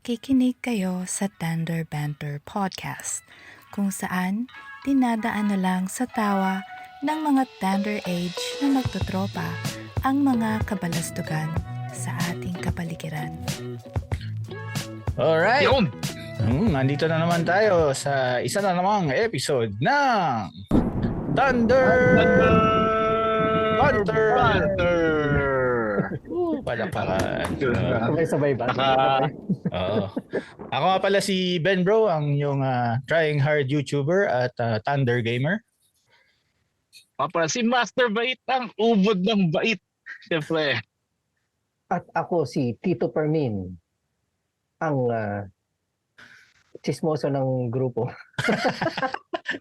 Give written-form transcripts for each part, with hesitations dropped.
Nakikinig kayo sa Tender Banter Podcast, kung saan dinadaan na lang sa tawa ng mga tender age na magtotropa ang mga kabalastugan sa ating kapaligiran. Alright! Yun! Nandito na naman tayo sa isa na namang episode ng Thunder Banter! Palakpakan. Sabay-sabay ba? Oo. Ako nga pala si Ben Bro, ang yung trying hard YouTuber at Thunder Gamer. Para si Master Bait, ang ubod ng bait. Siyempre. At ako si Tito Permin, ang chismoso ng grupo.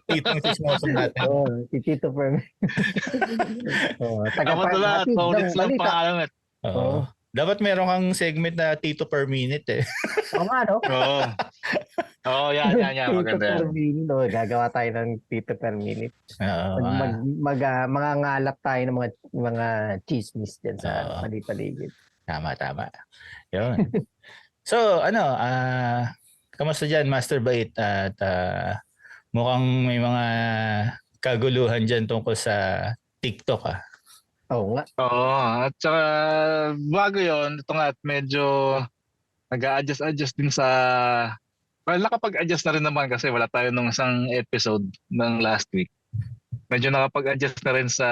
Itong sismoso natin. Si Tito Permin. Ako talaga, paulit lang pangalan. Oo. Dapat meron kang segment na Tito per minute eh. Oo nga, no? Oo, yan. Maganda Tito yan. per minute. Gagawa tayo ng Tito per minute. Oo. Mga ngalap tayo ng mga chismis dyan sa paligid. Tama. Yun. So, kamusta dyan, Master Bait? At mukhang may mga kaguluhan dyan tungkol sa TikTok Oo nga. Oo, at saka bago yun, ito nga at medyo nag-a-adjust din sa... Well, nakapag-adjust na rin naman kasi wala tayo nung isang episode ng last week. Medyo nakapag-adjust na rin sa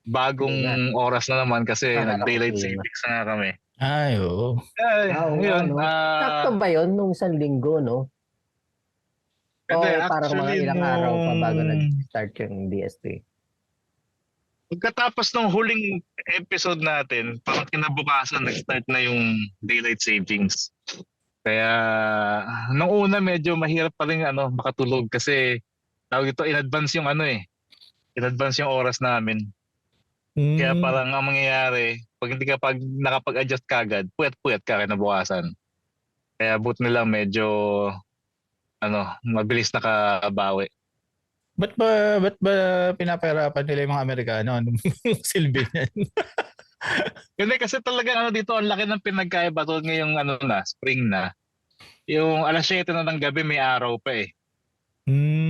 bagong oras na naman kasi nag-daylight savings na nga kami. Ay, oo. Yun. Sakto ba yun nung isang linggo, no? O parang mga ilang araw pa bago nag-start yung DST? Pagkatapos ng huling episode natin, parang kinabukasan nag-start na yung daylight savings. Kaya nung una medyo mahirap pa rin makatulog kasi tawag ito in advance yung in advance yung oras namin. Kaya parang ang mangyayari, pag hindi ka nakapag-adjust kagad, puyat-puyat ka kinabukasan. Kaya buti na lang medyo mabilis nakabawi. Ba't ba pinapahirapan nila yung mga Amerikano? Anong silbi niyan? Hindi kasi talaga dito ang laki ng pinagkaiba tulad ngayong spring na. Yung alas 7 na ng gabi may araw pa eh.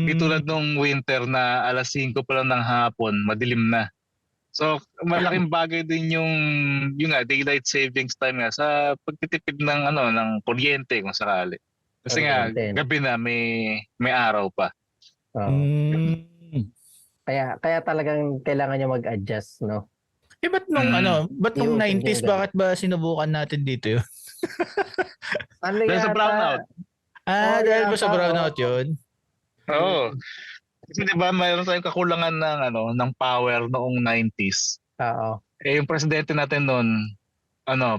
Di tulad nung winter na alas 5 pa lang ng hapon, madilim na. So malaking bagay din yung daylight savings time nga sa pagtitipid ng kuryente kung sakali. Kasi nga gabi na may araw pa. Kaya talagang kailangan niya mag-adjust, no? Ba't nung ba't nung 90s bakit ba sinubukan natin dito yun? Dahil sa brownout. Dahil ba sa brownout yun? Oo. Kasi di ba mayroon tayong kakulangan ng power noong 90s. Oo. Yung presidente natin noon,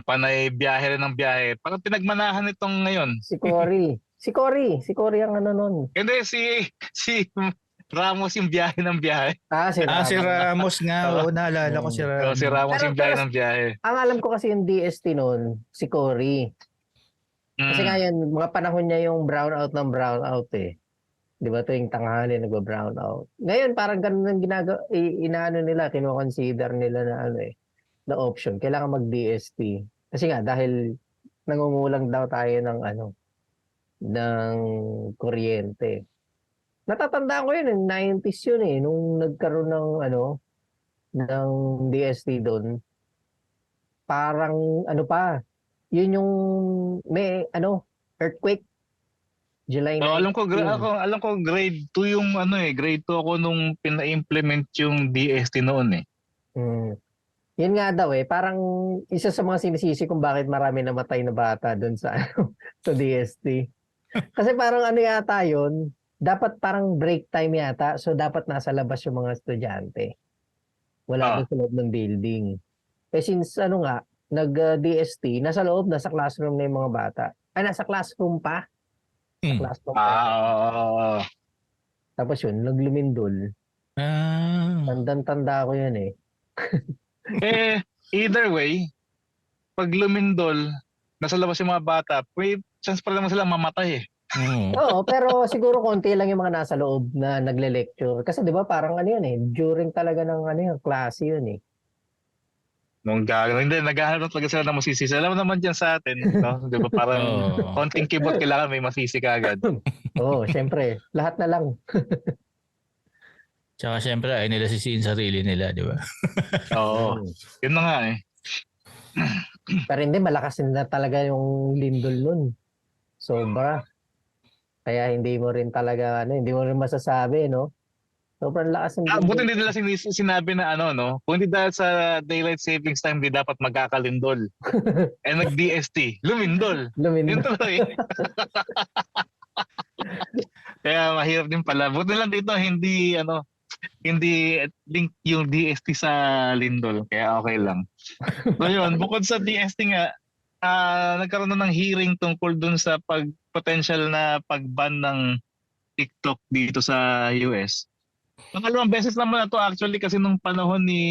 panay biyahe rin ng biyahe. Parang pinagmanahan itong ngayon. Si Cory ang nun. Hindi, si Ramos yung biyahe ng biyahe. Si Ramos nga. Naalala ko si Ramos. Si Ramos yung biyahe ng biyahe. Ang alam ko kasi yung DST noon, si Cory. Kasi nga yun, mga panahon niya yung brownout eh. Di ba ito yung tanghali nag-brownout. Ngayon parang ganun ang inaano nila, kino-consider nila na option. Kailangan mag-DST. Kasi nga dahil nangungulang daw tayo ng kuryente. Natatandaan ko yun, 90s yun nung nagkaroon ng DST doon. Parang yun yung may earthquake. July 19. Alam ko grade 2 yung grade 2 ako nung pina-implement yung DST noon eh. Yun nga daw parang isa sa mga sinisisi kung bakit marami namatay na bata doon sa DST. Kasi parang yata yun, dapat parang break time yata, so dapat nasa labas yung mga estudyante. Wala doon sa loob ng building. Since nag-DST, nasa loob, nasa classroom na yung mga bata. Nasa classroom pa? Tapos yun, naglumindol. Tandang-tanda ko yun Either way, pag lumindol, nasa labas yung mga bata, may chance pa naman silang mamatay eh. Oo, pero siguro konti lang yung mga nasa loob na nagle-lecture. Kasi 'di ba parang yun during talaga ng klase yun Nung gagawin, hindi, naghahanap talaga sila ng masisisi. Alam mo naman dyan sa atin, no? Di ba parang Oo. konting kibot kailangan may masisi ka agad. Oo, syempre. Lahat na lang. Tsaka syempre ay nila sisiin sarili nila, di ba? Oo, Mm. yun na nga eh. Pero hindi, malakas na talaga yung lindol nun. Sobra. Kaya hindi mo rin talaga, hindi mo rin masasabi, no? Sobrang lakas ng Buti lindol. hindi nila sinabi na ano, no? Kung hindi dahil sa daylight savings time, di dapat magkakalindol. Nag-DST, lumindol. Yun Lumindol. tuloy. Kaya mahirap din pala. Buti lang dito, hindi link yung DST sa lindol. Kaya okay lang. So yun, bukod sa DST nga, nagkaroon na ng hearing tungkol dun sa potential na pag-ban ng TikTok dito sa US. Pangalawang beses naman na to actually kasi nung panahon ni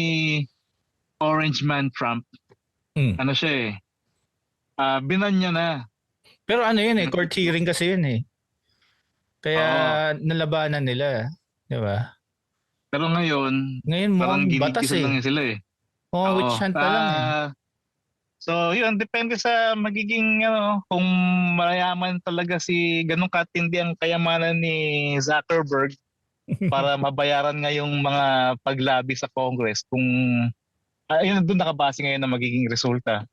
Orange Man Trump, ano siya binan niya na. Pero ano yun court hearing kasi yun Kaya nalabanan nila, di ba? Pero ngayon mukhang parang batas ginigisan lang sila Witch hunt pa lang So yun, depende sa magiging kung mayaman talaga ganun katindi ang kayamanan ni Zuckerberg para mabayaran nga yung mga paglabi sa Congress kung yun doon nakabase ngayon na magiging resulta.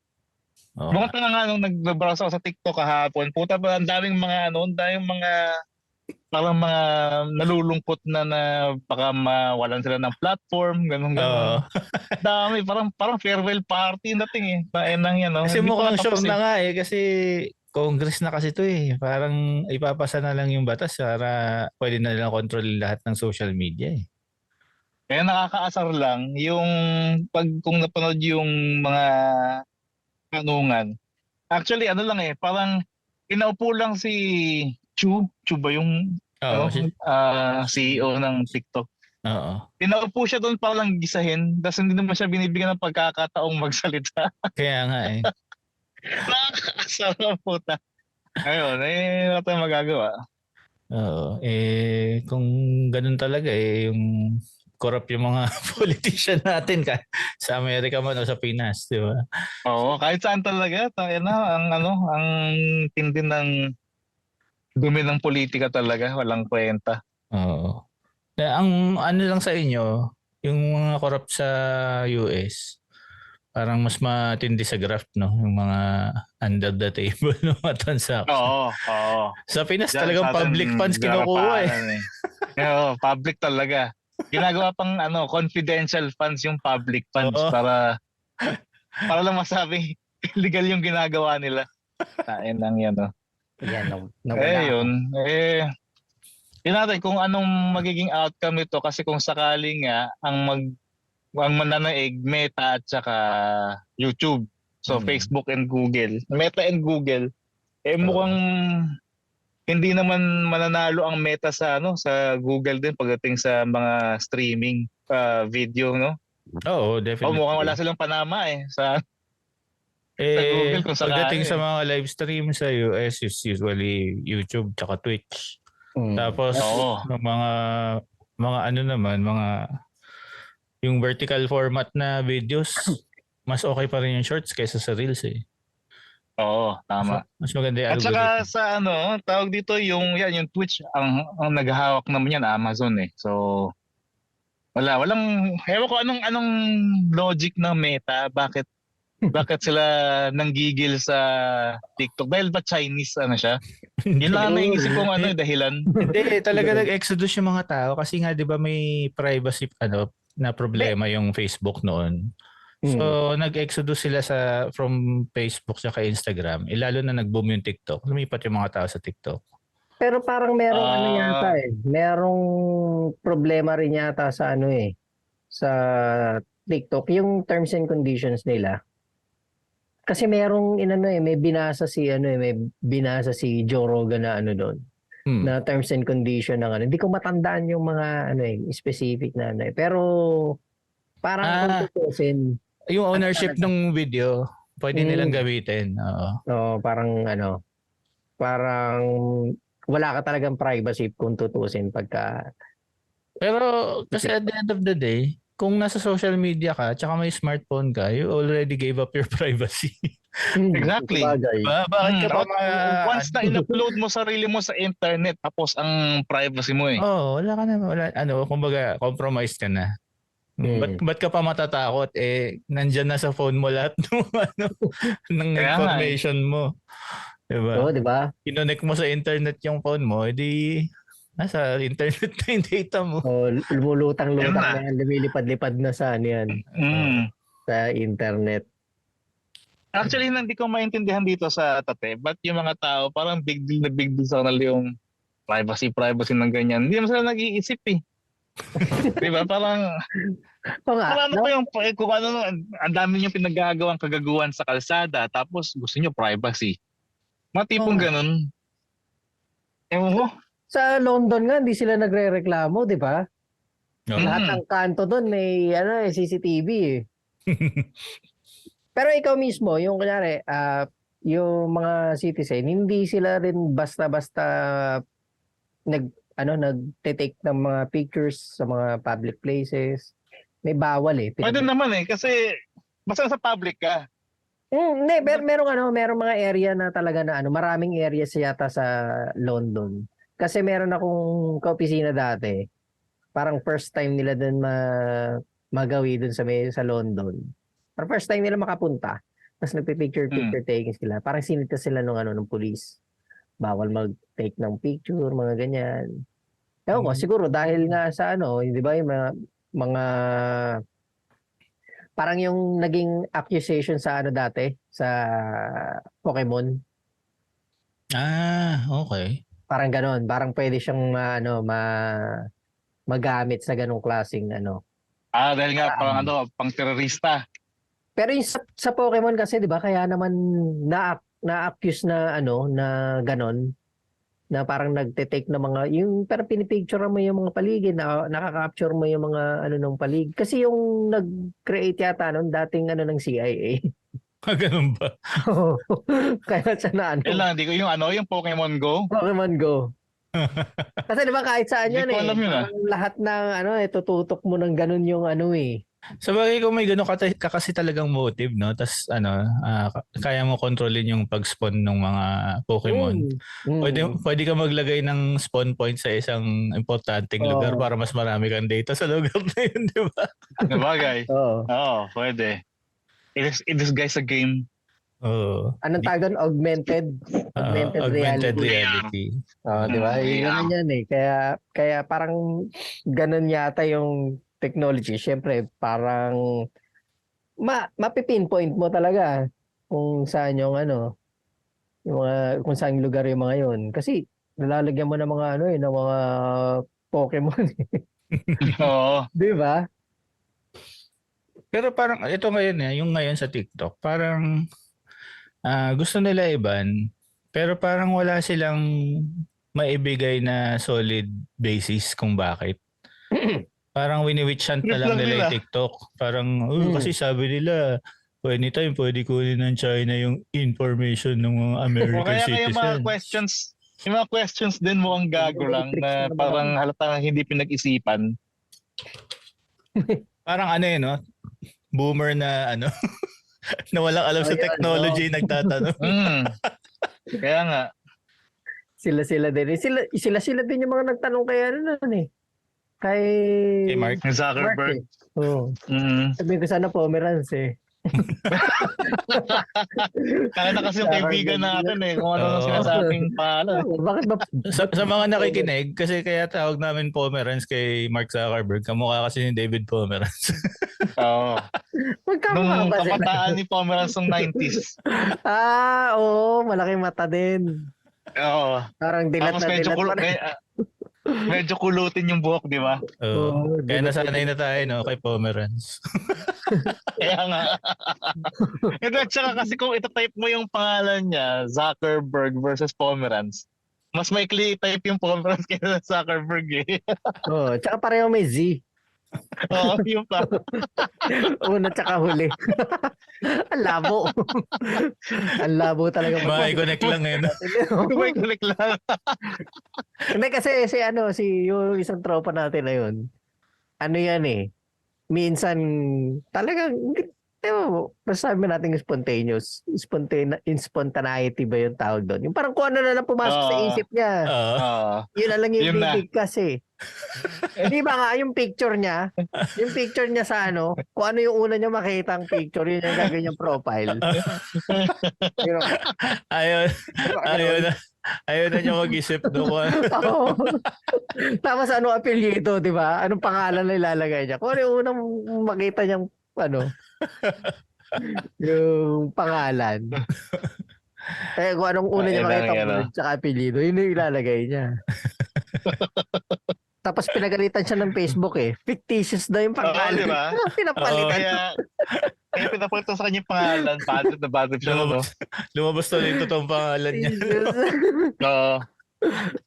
Bumunta nga nung nag-browse ako sa TikTok kahapon, puta pa ang daming mga parang mga nalulungkot na baka mawalan sila ng platform, ganun. Dami, parang farewell party dating Kasi mukhang sure na nga kasi Congress na kasi to Parang ipapasa na lang yung batas para pwede na nilang kontrolin lahat ng social media Kaya nakakaasar lang yung kung napanood yung mga tanungan. Actually, lang parang pinaupo lang si Chu ba yung CEO ng TikTok. Oo. Pinaupo siya doon para lang gisahin, tapos hindi naman siya binibigyan ng pagkakataong magsalita. Kaya nga Nakakaasar ang puta. Ayun, wala tayong magagawa. Oo. Kung ganun talaga yung corrupt yung mga politician natin sa Amerika man o sa Pinas, di ba? Oo, kahit saan talaga. Ang tindi ng dumi ng politika talaga, walang kwenta. Oo. Ang ano lang sa inyo, yung mga corrupt sa US, parang mas matindi sa graft, no? Yung mga under the table no mga transaction. Oo. Sa Pinas Diyan, talagang public funds kinukuha Oo, public talaga. Ginagawa pang confidential funds yung public funds para lang masabi illegal yung ginagawa nila. Tain lang yan. Yan, yun. Yun natin kung anong magiging outcome ito kasi kung sakaling nga ang mananaig Meta at saka YouTube. So Facebook and Google. Meta and Google mukhang hindi naman mananalo ang Meta sa Google din pagdating sa mga streaming video, no? Oo, definitely. Mukhang wala silang panama sa Google kung pagdating sa mga live stream sa US is usually YouTube tsaka Twitch. Tapos mga yung vertical format na videos, mas okay pa rin yung shorts kaysa sa reels Oo, tama. Mas maganda yung algorithm. At saka tawag dito yung Twitch ang naghahawak naman yan Amazon So walang hewan ko anong logic ng Meta, bakit sila nanggigil sa TikTok dahil ba Chinese siya? Yun lang ang naisip kong dahilan. Hindi talaga nag-exodus yung mga tao kasi nga 'di ba may privacy na problema yung Facebook noon. So nag-exodus sila from Facebook sa Instagram. Lalo na nag-boom yung TikTok. Lumipat yung mga tao sa TikTok. Pero parang merong yata merong problema rin yata sa sa TikTok yung terms and conditions nila. Kasi merong may binasa si Joe Rogan na doon. Na terms and condition ng Hindi ko matandaan yung mga specific na pero parang kung yung ownership ng video, pwede nilang gamitin. Oo, parang parang wala ka talagang privacy kung tutusin pagka. Pero kasi at the end of the day, kung nasa social media ka, tsaka may smartphone ka, you already gave up your privacy. Exactly. Sabagay. Diba? Bakit ka pa Once na in-upload mo sarili mo sa internet, tapos ang privacy mo eh. wala ka na. Kumbaga, compromised ka na. Ba't ka pa matatakot? Nandyan na sa phone mo lahat ng Kaya information mo. Diba? Oo, di ba? Kinonect mo sa internet yung phone mo, edi nasa internet na yung data mo. Lumulutang-lutang Yun na. na yan. Lumilipad-lipad na sa ano yan. Sa internet. Actually, hindi ko maintindihan dito sa Tate, but yung mga tao, parang big deal sa kanila yung privacy ng ganyan. Hindi naman sila nag-iisip eh. Diba? Parang, Oo nga, parang ano no? pa yung, kung ano, ang dami niyong pinagagawang kagaguhan sa kalsada, tapos gusto niyo privacy. Mga tipong ganun. Ewan ko. Sa London nga, hindi sila nagre-reklamo, di ba? Lahat ng kanto doon may CCTV eh. Pero ikaw mismo, yung kunyari, yung mga citizen, hindi sila rin basta-basta nagte-take ng mga pictures sa mga public places. May bawal eh. Pwede naman eh, kasi basta sa public ka. Hindi, merong mga area na talaga na maraming areas yata sa London. Kasi meron akong kaopisina dati. Parang first time nila doon magawi doon sa London. Parang first time nila makapunta. Tapos nagpipicture taking sila. Parang sinita sila nung police. Bawal mag-take ng picture, mga ganyan. Ewan ko, siguro dahil nga sa di ba yung mga parang yung naging accusation sa dati, sa Pokemon. Okay. Parang ganon. Parang pwede siyang magamit sa ganong klaseng Dahil nga parang pang terorista. Pero yung sa Pokemon kasi, 'di ba, kaya naman na-accuse na na ganon, na parang nagte-take na mga yung parang pinipicture mo yung mga paligid, nakaka-capture mo yung mga ng paligid. Kasi yung nag-create yata dating ng CIA. Ganun ba? Kaya siya na Hindi ko yung Pokemon Go. Pokemon Go. Kasi 'di ba kahit saan yan Hindi ko alam yun, parang lahat ng tututok mo ng ganun yung eh. Sa bagay kung may gano'n ka kasi talagang motive, no? Tapos kaya mo kontrolin yung pag-spawn ng mga Pokemon. Pwede ka maglagay ng spawn point sa isang importanteng lugar para mas marami kang data sa lugar na yun, di ba? Sabagay. Oo. Pwede. It is guys a game. Anong tawag doon? Augmented reality. Di ba? Yun yan eh. Kaya parang ganun yata yung technology. Siyempre, parang mapipinpoint mo talaga kung saan yung kung saan lugar yung mga yun. Kasi nalalagyan mo ng mga ng mga Pokemon. Oo. Di ba? Pero parang ito ngayon yung ngayon sa TikTok, parang gusto nila i-ban, pero parang wala silang maibigay na solid basis kung bakit. Parang wini-witch hunt na lang nila yung TikTok. Parang, kasi sabi nila, anytime pwede kunin ng China yung information ng mga American citizens. Kaya yung mga questions din mo ang gago lang na parang halata hindi pinag-isipan. Parang no? Boomer na na walang alam sa technology nagtatanong. Kaya nga. Sila din. Sila din yung mga nagtanong kaya kay Mark Zuckerberg. Oo. Sabi ko sana Pomerans eh. Kaya na kasi yung kaibigan natin kung ano sinasabing pala. Bakit ba? Sa mga nakikinig, kasi kaya tawag namin Pomerans kay Mark Zuckerberg, kamukha kasi ni David Pomerans. Oo. Magkamukha Nung ba sila? kabataan ni Pomerans ng 90s. Oo, malaking mata din. Oo. Parang dilat Tapos na dilat pa rin. medyo kulutin yung buhok, di ba? Kaya nasanay na tayo kay Pomerans. Kaya nga. At saka kasi kung itatype mo yung pangalan niya, Zuckerberg versus Pomerans, mas maikli i-type yung Pomerans kaysa Zuckerberg eh. Tsaka pareho may Z. Oo, yun pa. Una tsaka huli. Ang labo. Ang labo talaga. Mai-connect lang May kulik lang. Hindi kasi yung isang tropa natin na yun. Yan minsan talagang masasabi natin spontaneity ba yung tawag doon? Yung parang kung ano na lang pumasok sa isip niya. Yun na lang yung Yun na. bibigkas eh. Di ba nga, yung picture niya sa kung ano yung una niya makita ang picture, yun yung gagawin niyang profile. You know, Ayaw na niya mag-isip doon. Oo. Tapos ano apelyido, di ba? Anong pangalan na ilalagay niya? Kung ano yung unang makita niyang yung pangalan. Kung anong una niya makita word tsaka apelyido, yun yung ilalagay niya. Tapos pinagalitan siya ng Facebook eh. Fictitious daw yung pangalan. Oo, di ba? Pinapalitan. Kaya pinapalitan sa kanya yung pangalan. Bad trip siya, no? Lumabas na yung totoong pangalan niya.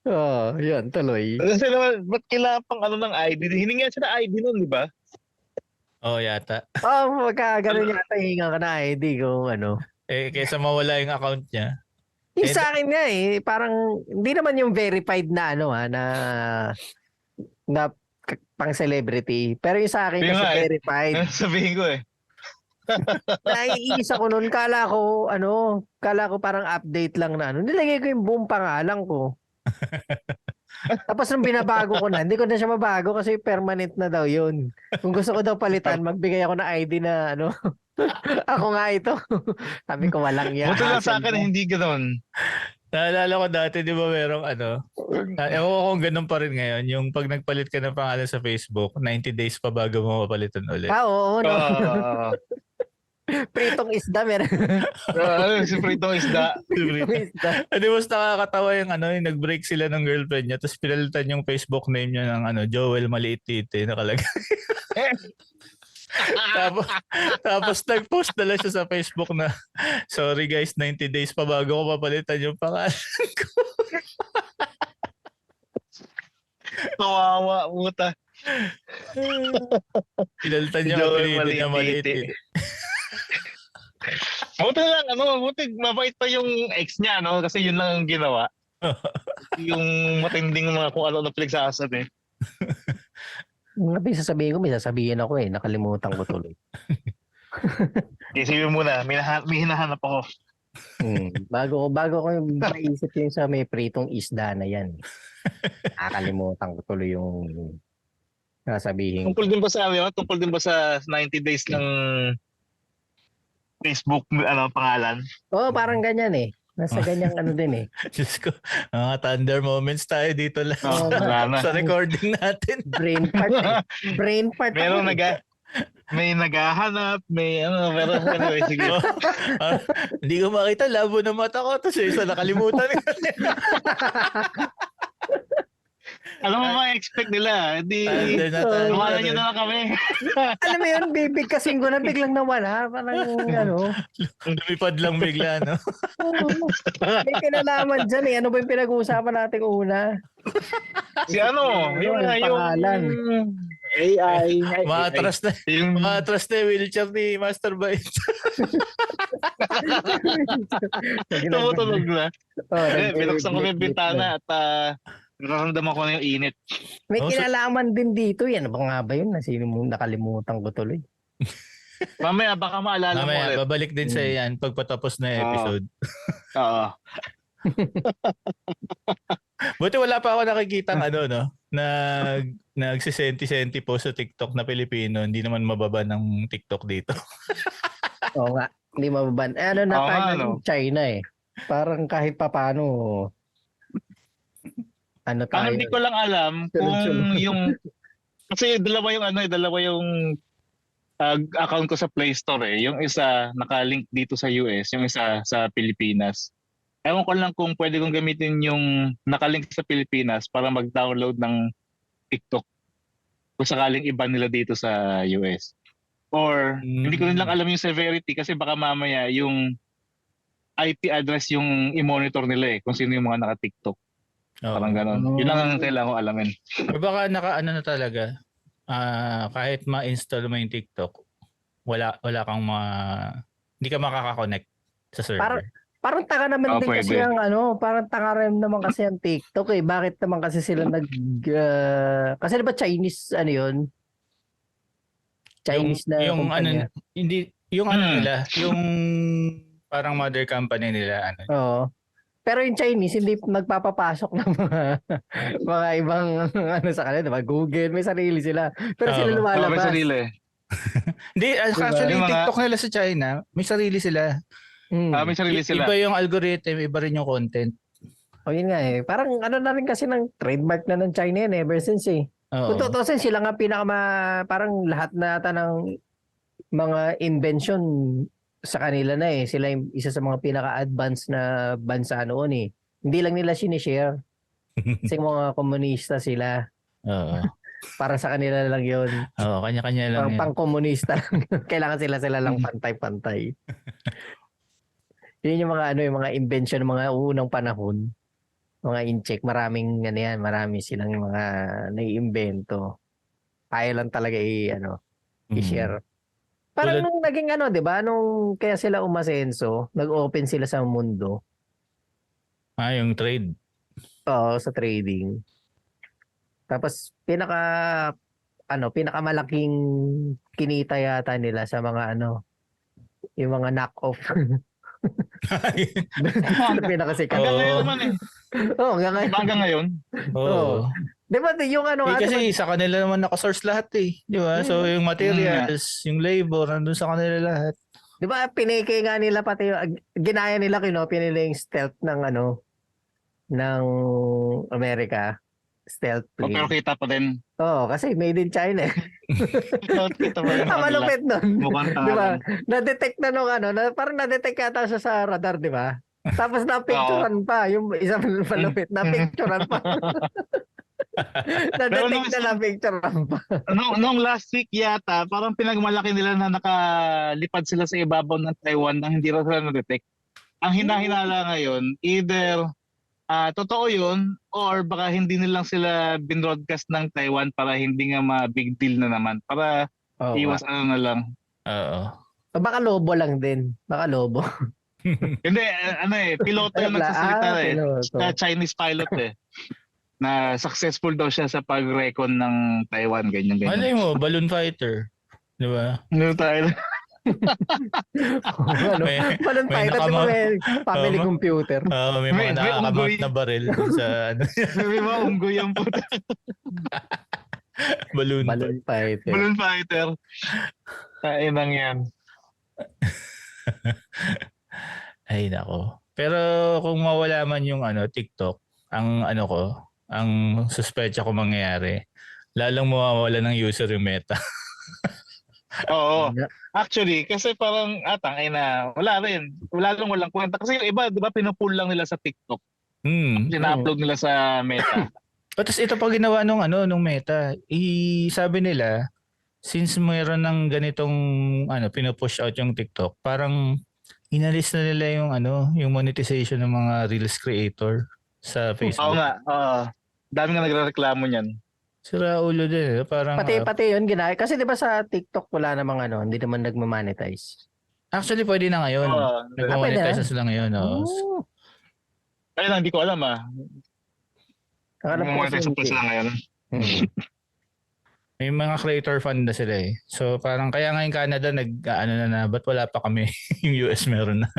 Oo. Yun, tuloy. Kasi naman, ba't kailangan pang ng ID? Hiningan siya na ID nun, di ba? Yata. Magka ganun yata hinga ka na ID kung ano. Kaysa mawala yung account niya. Yung sa akin nga parang hindi naman yung verified na na pang celebrity. Pero yung sa akin kasi verified. Sabihin ko Naiisa ko noon, kala ko parang update lang na nilagay ko yung buong pangalan ko. Tapos nung binabago ko na, hindi ko na siya mabago kasi permanent na daw yun. Kung gusto ko daw palitan, magbigay ako ng ID na ako nga ito. Sabi ko walang yan. Buti lang sa akin hindi ganoon. Naalala ko dati, di ba merong ewan ko kung ganun pa rin ngayon, yung pag nagpalit ka ng pangalan sa Facebook, 90 days pa bago mo mapalitan ulit. Oo, no. Pritong isda, meron. Si Pritong isda. Di mas nakakatawa yung yung nag-break sila ng girlfriend niya, tapos pinalitan yung Facebook name niya ng Joel Maliit Tite, nakalagay. tapos nag-post na lang siya sa Facebook na, sorry guys, 90 days pa bago ko mapalitan yung pangalan ko. Kawawa, puta. Pinalitan niya ang Maliit Tite. Buti lang, buti mabait pa yung ex niya, kasi yun lang ang ginawa. Yung matinding mga kung ano na pinagsasabi. May sasabihin ako nakalimutan ko tuloy. Isipin muna, may hinahanap ako. Bago ko maisip yung sa may pritong isda na yan. Nakalimutan ko tuloy yung sasabihin. Tungkol din ba sa 90 days ng Facebook pangalan? Oo, parang ganyan Nasa ganyang din Diyos ko, mga thunder moments tayo dito lang sa recording natin. Brain fart. Meron may naghahanap, meron anyway, sige. Hindi ko makita, labo na mata ko, tapos isa nakalimutan. Alam mo ba expect nila? Hindi, nawalan nyo na lang kami. Alam mo yun, bibigkasin ko na biglang nawala. Parang lumipad lang bigla, no? May kinalaman dyan Ano ba yung pinag-uusapan natin una? Yung pangalan. AI. Maatras na yung wheelchair ni Master Bite. Tumutunog na. Binuksan ko yung bintana at nararamdaman ko na yung init. May kinalaman din dito. Yan ba nga ba yun? Nakalimutan ko tuloy. Mamaya baka maalala mo ulit. Babalik din sa yan pagpatapos na episode. Oo. Buti wala pa ako nakikita nagsisenti-senti po sa TikTok na Pilipino. Hindi naman mababa ng TikTok dito. Oo nga. Hindi mababa. Tayo China Parang kahit papano tayo. Hindi ko lang alam kung yung kasi dalawa yung account ko sa Play Store Yung isa nakalink dito sa US, yung isa sa Pilipinas. Ewan ko lang kung pwede kong gamitin yung nakalink sa Pilipinas para mag-download ng TikTok kung sakaling iba nila dito sa US. Or hindi ko rin lang alam yung severity kasi baka mamaya yung IP address yung i-monitor nila kung sino yung mga naka-TikTok. Parang gano'n. Yun lang ang kailangan ko alamin. Baka na talaga. Kahit ma-install mo yung TikTok, hindi ka makaka-connect sa server. Parang taka naman din kasi parang taka rin naman kasi ang TikTok Bakit naman kasi sila kasi diba Chinese yun? Chinese na yung kumpanya. hindi yung nila, yung parang mother company nila Oo. Pero yung Chinese, hindi nagpapapasok ng mga ibang sa kanila, diba? Google, may sarili sila. Pero sila Oo. May lumalabas. sarili. Hindi, Diba? actually Yung mga- TikTok nila sa China, may sarili sila. May sarili sila. Iba yung algorithm, iba rin yung content. O yun nga eh. Parang ano na rin kasi ng trademark na ng China yun ever since eh. Kung Oo. tutusin, sila nga parang lahat na ata ng mga invention sa kanila na eh. Sila yung isa sa mga pinaka-advanced na bansa noon eh. Hindi lang nila sinishare. Kasi mga komunista sila. Oo. Para sa kanila lang yun. Oo, kanya-kanya lang Parang yun. pang-komunista lang. Kailangan sila lang pantay-pantay. Yun yung mga invention ng mga unang panahon. Mga incheck, maraming marami silang mga naiimbento. Kaya lang talaga i-share. Parang nung naging 'di ba? Nung kaya sila umasenso, nag-open sila sa mundo. Yung trade. Oo, sa trading. Tapos pinakamalaking kinita yata nila sa mga yung mga knock-off. Pinakasikat. Hanggang ngayon naman eh. Oo, hanggang ngayon. Hanggang ngayon. Oo. Di ba yung Kasi sa kanila naman nakasource lahat eh. Di ba? So yung materials, yung labor, nandun sa kanila lahat. Di ba pinike nga nila pati ginaya nila kinopya nila yung stealth ng ng Amerika. Stealth plane. Pero kita pa din. Oo, kasi made in China eh. Kita pa rin. Ang malupit nun. Mukhang Di ba? tangalan. Na-detect na parang na-detect yata siya sa radar, di ba? Tapos na-picturean pa. Yung isa malupit, na-picturean pa. Na-detect na na-picturean pa. Nung last week yata, parang pinagmalaki nila na nakalipad sila sa ibabaw ng Taiwan nang hindi rin sila na-detect. Ang hinahinala ngayon, either totoo yun or baka hindi nilang sila binroadcast ng Taiwan para hindi nga ma-big deal na naman. Para iwas na lang. Oo. Baka lobo lang din. Baka lobo. Hindi, piloto yung nagsasalita piloto. Sa Chinese pilot na successful daw siya sa pag-recon ng Taiwan, ganyan. Malay mo, balloon fighter. Di ba? Ano tayo? Balon may fighter, di ba may family computer? May mga May nakakamount unggoy. na baril sa May mga unggoy ang puta. balloon. Balon fighter. Balloon fighter. Kainang yan. Ay nako. Pero kung mawala man yung TikTok, ang ang suspecha ko mangyayari, lalong mawawala ng user yung Meta. Oo. Actually, kasi parang wala rin. Walang kwenta. Kasi yung iba, di ba, pinupull lang nila sa TikTok. Sina-upload nila sa Meta. Tapos ito pa ginawa nung Meta. Sabi nila, since mayroon ng ganitong pinupush out yung TikTok, parang inalis na nila yung monetization ng mga Reels creator sa Facebook. Oo nga. Dami nga nagrereklamo niyan. Sira ulo din. Parang, Pati yun ginaya. Kasi di ba sa TikTok wala namang hindi naman nagmamonetize. actually, pwede na ngayon. Nag-monetize na sila ngayon. Oh. Kaya lang, hindi ko alam Akala ko Monetize pa sila ngayon. May mga creator fund na sila eh. So parang kaya nga yung Canada na ba't wala pa kami? Yung US meron na.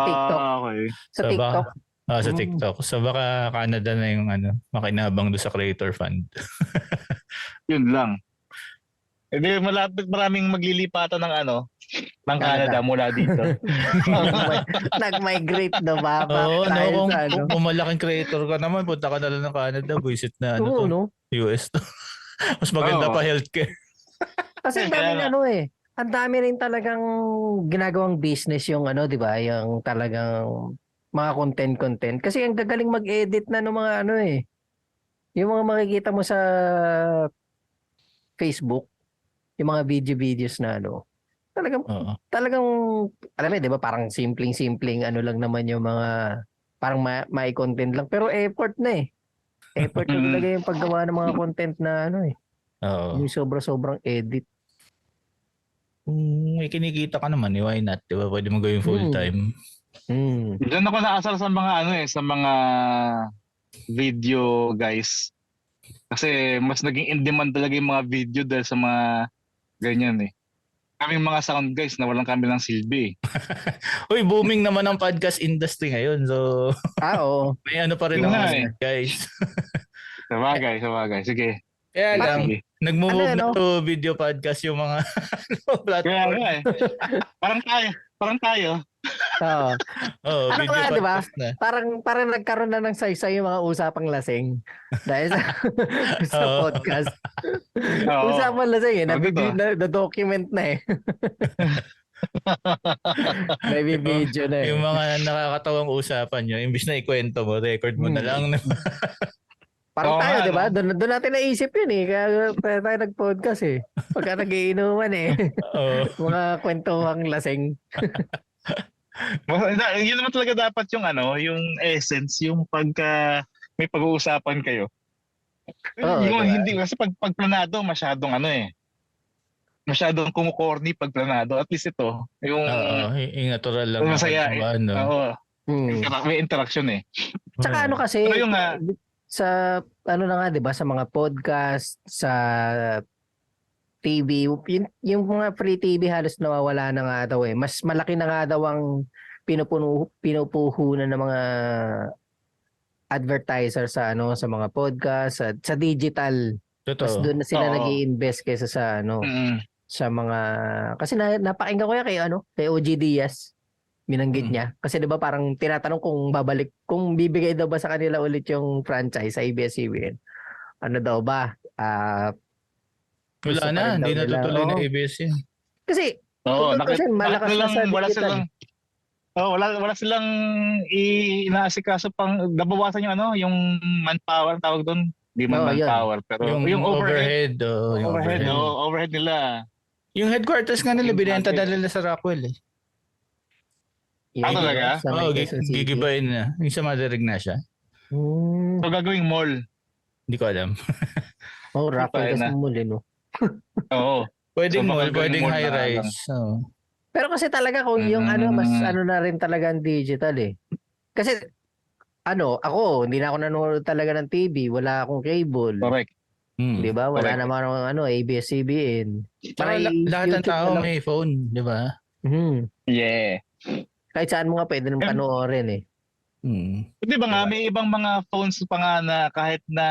TikTok. Okay. Sa So, TikTok. Sa TikTok. So baka Canada na yung makinabang doon sa creator fund. Yun lang. Hindi, maraming maglilipatan ng Canada mula dito. Nag-migrate na ba? Oo, Dahil kung, sa kung malaking creator ka naman, punta ka na lang ng Canada, buisit na Oo, no? US to. Mas maganda Oo. pa healthcare. Kasi ang daming ang dami rin talagang ginagawang business yung di ba? Yung talagang mga content. Kasi ang gagaling mag-edit na ng mga yung mga makikita mo sa Facebook, yung mga videos na talagang alam mo, 'di ba, parang simpleng lang naman yung mga parang may content lang pero effort na eh. Effort na talaga yung paggawa ng mga content na Oo. yung sobrang edit. May kinikita ka naman, why not? Diba? Pwede mo gawin full time. Diyan ako naasar sa mga sa mga video guys. Kasi mas naging in demand talaga yung mga video dahil sa mga ganyan eh. Kaming mga sound guys na walang kami ng silbi eh. Uy, booming naman ang podcast industry ngayon. So, Oo. may ano pa rin Yun ang nga eh. guys. Sabagay. Sige. Kaya lang, Sige. nagmo-move Ano, na to video podcast yung mga Kaya platform. nga eh. Parang tayo. Oo. Oh, Ano video nga, di ba? podcast na. Parang nagkaroon na ng saysay yung mga usapang lasing. Dahil sa Oo. podcast. Oo. Usapang lasing eh. Bakit ba? Na-document na eh. May video na eh. Yung mga nakakatawang usapan nyo, imbis na ikwento mo, record mo na lang. Parang Oo tayo, nga, di ba? no? Doon natin naisip yun eh. Kaya tayo nag-podcast eh. Pagka nagiinuman eh. Oo. Mga kwentuhang lasing. Yun naman talaga dapat yung yung essence, yung pagka may pag-uusapan kayo. Oo, yung diba? hindi kasi pag planado masyadong masyadong kumukorny pag planado. At least ito, yung Oo, yung natural lang. masaya. Ano. Oo, Hmm. may interaction eh. Tsaka ano kasi, Pero yung sa ano na nga, 'di ba, sa mga podcast, sa TV, yung mga free TV halos nawawala na nga daw eh. Mas malaki na nga daw ang pinupuhunan ng mga advertiser sa sa mga podcast, sa digital. Mas Totoo. doon na sila Oo. nag-i-invest kaysa sa Mm. sa mga, kasi napakinggan ko yan kay OG Diaz. Binanggit Mm. niya. Kasi 'di ba parang tinatanong kung bibigay daw ba sa kanila ulit yung franchise sa ABS-CBN. Ano daw ba? Gusto Wala pa na, rin daw hindi na nila. tutuloy na Oo. ABS yun. Kasi Oo, kasi malakas na sa wala digital. silang wala silang inaasikaso pang nabawasan yung manpower tawag doon. Hindi man Oo, yun. manpower pero yung overhead. Yung overhead. Overhead nila. Yung headquarters nga nila, Yung binenta budget. nila sa Rockwell eh. Yun, talaga? Sa Oo, may Quezon City. gigibayin na. Yung sa Mother Ignacia. So gagawing mall. Hindi ko alam. Oh, Rockwell Tayo kasi na. muli, no? Oo. Pwedeng So, mall, baka pwedeng ganun mall high na rise. lang. Oo. Pero kasi talaga kung yung mas na rin talaga ang digital eh. Kasi ako, hindi na ako nanonood talaga ng TV, wala akong cable. Correct. Di ba? Wala Correct. naman akong ABS-CBN. Tsaka lahat ng tao may phone, di ba? Yeah. Kahit saan mo nga pwede nang panoorin eh. Di ba nga, may ibang mga phones pa nga na kahit na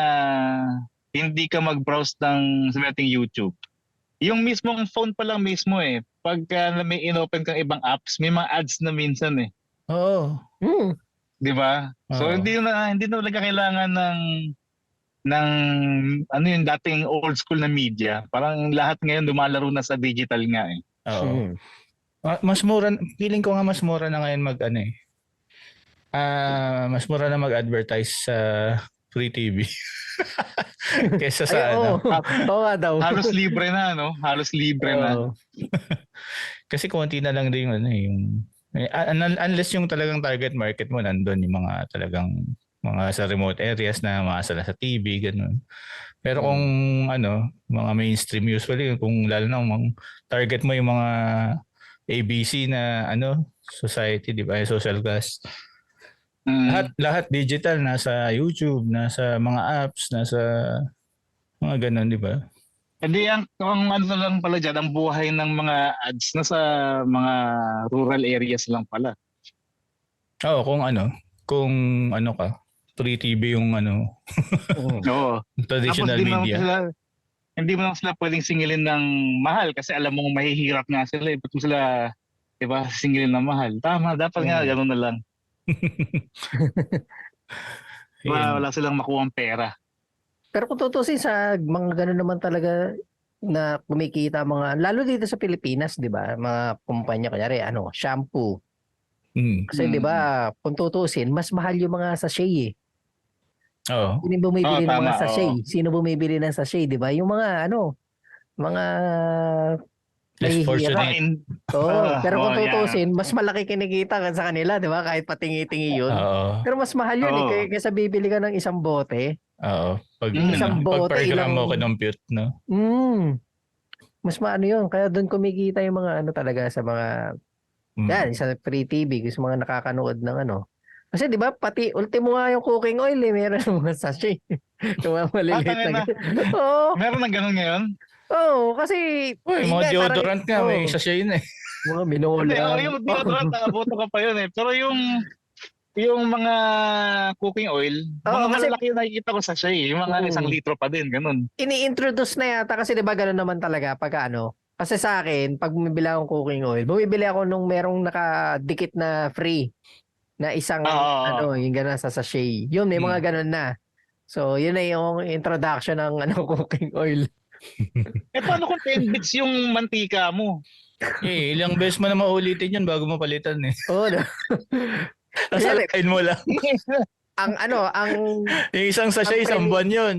hindi ka mag-browse ng sa ating YouTube. Yung mismong phone pa lang mismo eh. Pagka may inopen kang ibang apps, may mga ads na minsan eh. Oo. Di ba? So Oo. hindi na talaga kailangan ng yung dating old school na media. Parang lahat ngayon lumalaro na sa digital nga eh. Oo. Mas mura, feeling ko nga mas mura na ngayon mas mura na mag-advertise sa free TV. Kesa sa Oo nga daw. Halos libre na, no? Halos libre na. Kasi konti na lang din yung unless yung talagang target market mo nandun yung mga talagang mga sa remote areas na maasala sa TV, ganun. Pero kung mga mainstream usually, kung lalo na mga target mo yung mga ABC na society, di ba? Social class. Lahat digital, nasa YouTube, nasa mga apps, nasa mga ganun, di ba? Hindi ang lang pala dyan, ang buhay ng mga ads na sa mga rural areas lang pala. Oo, kung ka, free TV yung Oo. traditional Tapos media. hindi mo lang sila pwedeng singilin ng mahal kasi alam mong mahihirap nga sila. Ba't mo sila, di ba, singilin ng mahal? Tama, dapat nga gano'n na lang. Wala silang makuha pera. Pero kung tutusin sa mga gano'n naman talaga na kumikita lalo dito sa Pilipinas, di ba? Mga kumpanya, kunyari, shampoo. Kasi di ba, kung tutusin, mas mahal yung mga sachet eh. Oo. Sino bumibili ng mga sachet? Sino bumibili ng sachet, di ba? Yung mga mga less fortunate. Pero kung tutusin, mas malaki kinikita sa kanila, di ba? Kahit patingi-tingi yun. Oo. Pero mas mahal yun eh, kaysa bibili ka ng isang bote. Oo. Pag Isang bote, per gram mo kinompute, no? Mas maano yun. Kaya doon kumikita yung mga talaga sa mga yan, sa free TV, sa mga nakakanood ng Kasi di ba pati ultimo nga yung cooking oil meron mga sachet. Yung mga maliliit tangin na. na. Oo. Meron ng ganun ngayon? Oo, kasi Uy, yun mga nga, parang- deodorant nga, may oo, sachet yun eh. mga Hindi, minola. yung deodorant nakaboto ka pa yun eh. Pero yung mga cooking oil, Oo, mga kasi- malalaki yung nakikita ko sa siya eh. Yung mga 1 litro pa din, ganun. Ini-introduce na yata kasi 'di ba gano'n naman talaga pag ano. Kasi sa akin, pag bumibili akong cooking oil, bumibili ako nung merong nakadikit na free na isang Oo. yung gano'n sa sachet. Yun, may mga gano'n na. So, yun na yung introduction ng cooking oil. Eh paano kung 10 bits yung mantika mo? Eh, ilang beses mo na maulitin yun bago mo palitan eh. Oo, no? Kunyari, Nasalain mo lang. ang Yung isang sachet, isang buwan yun.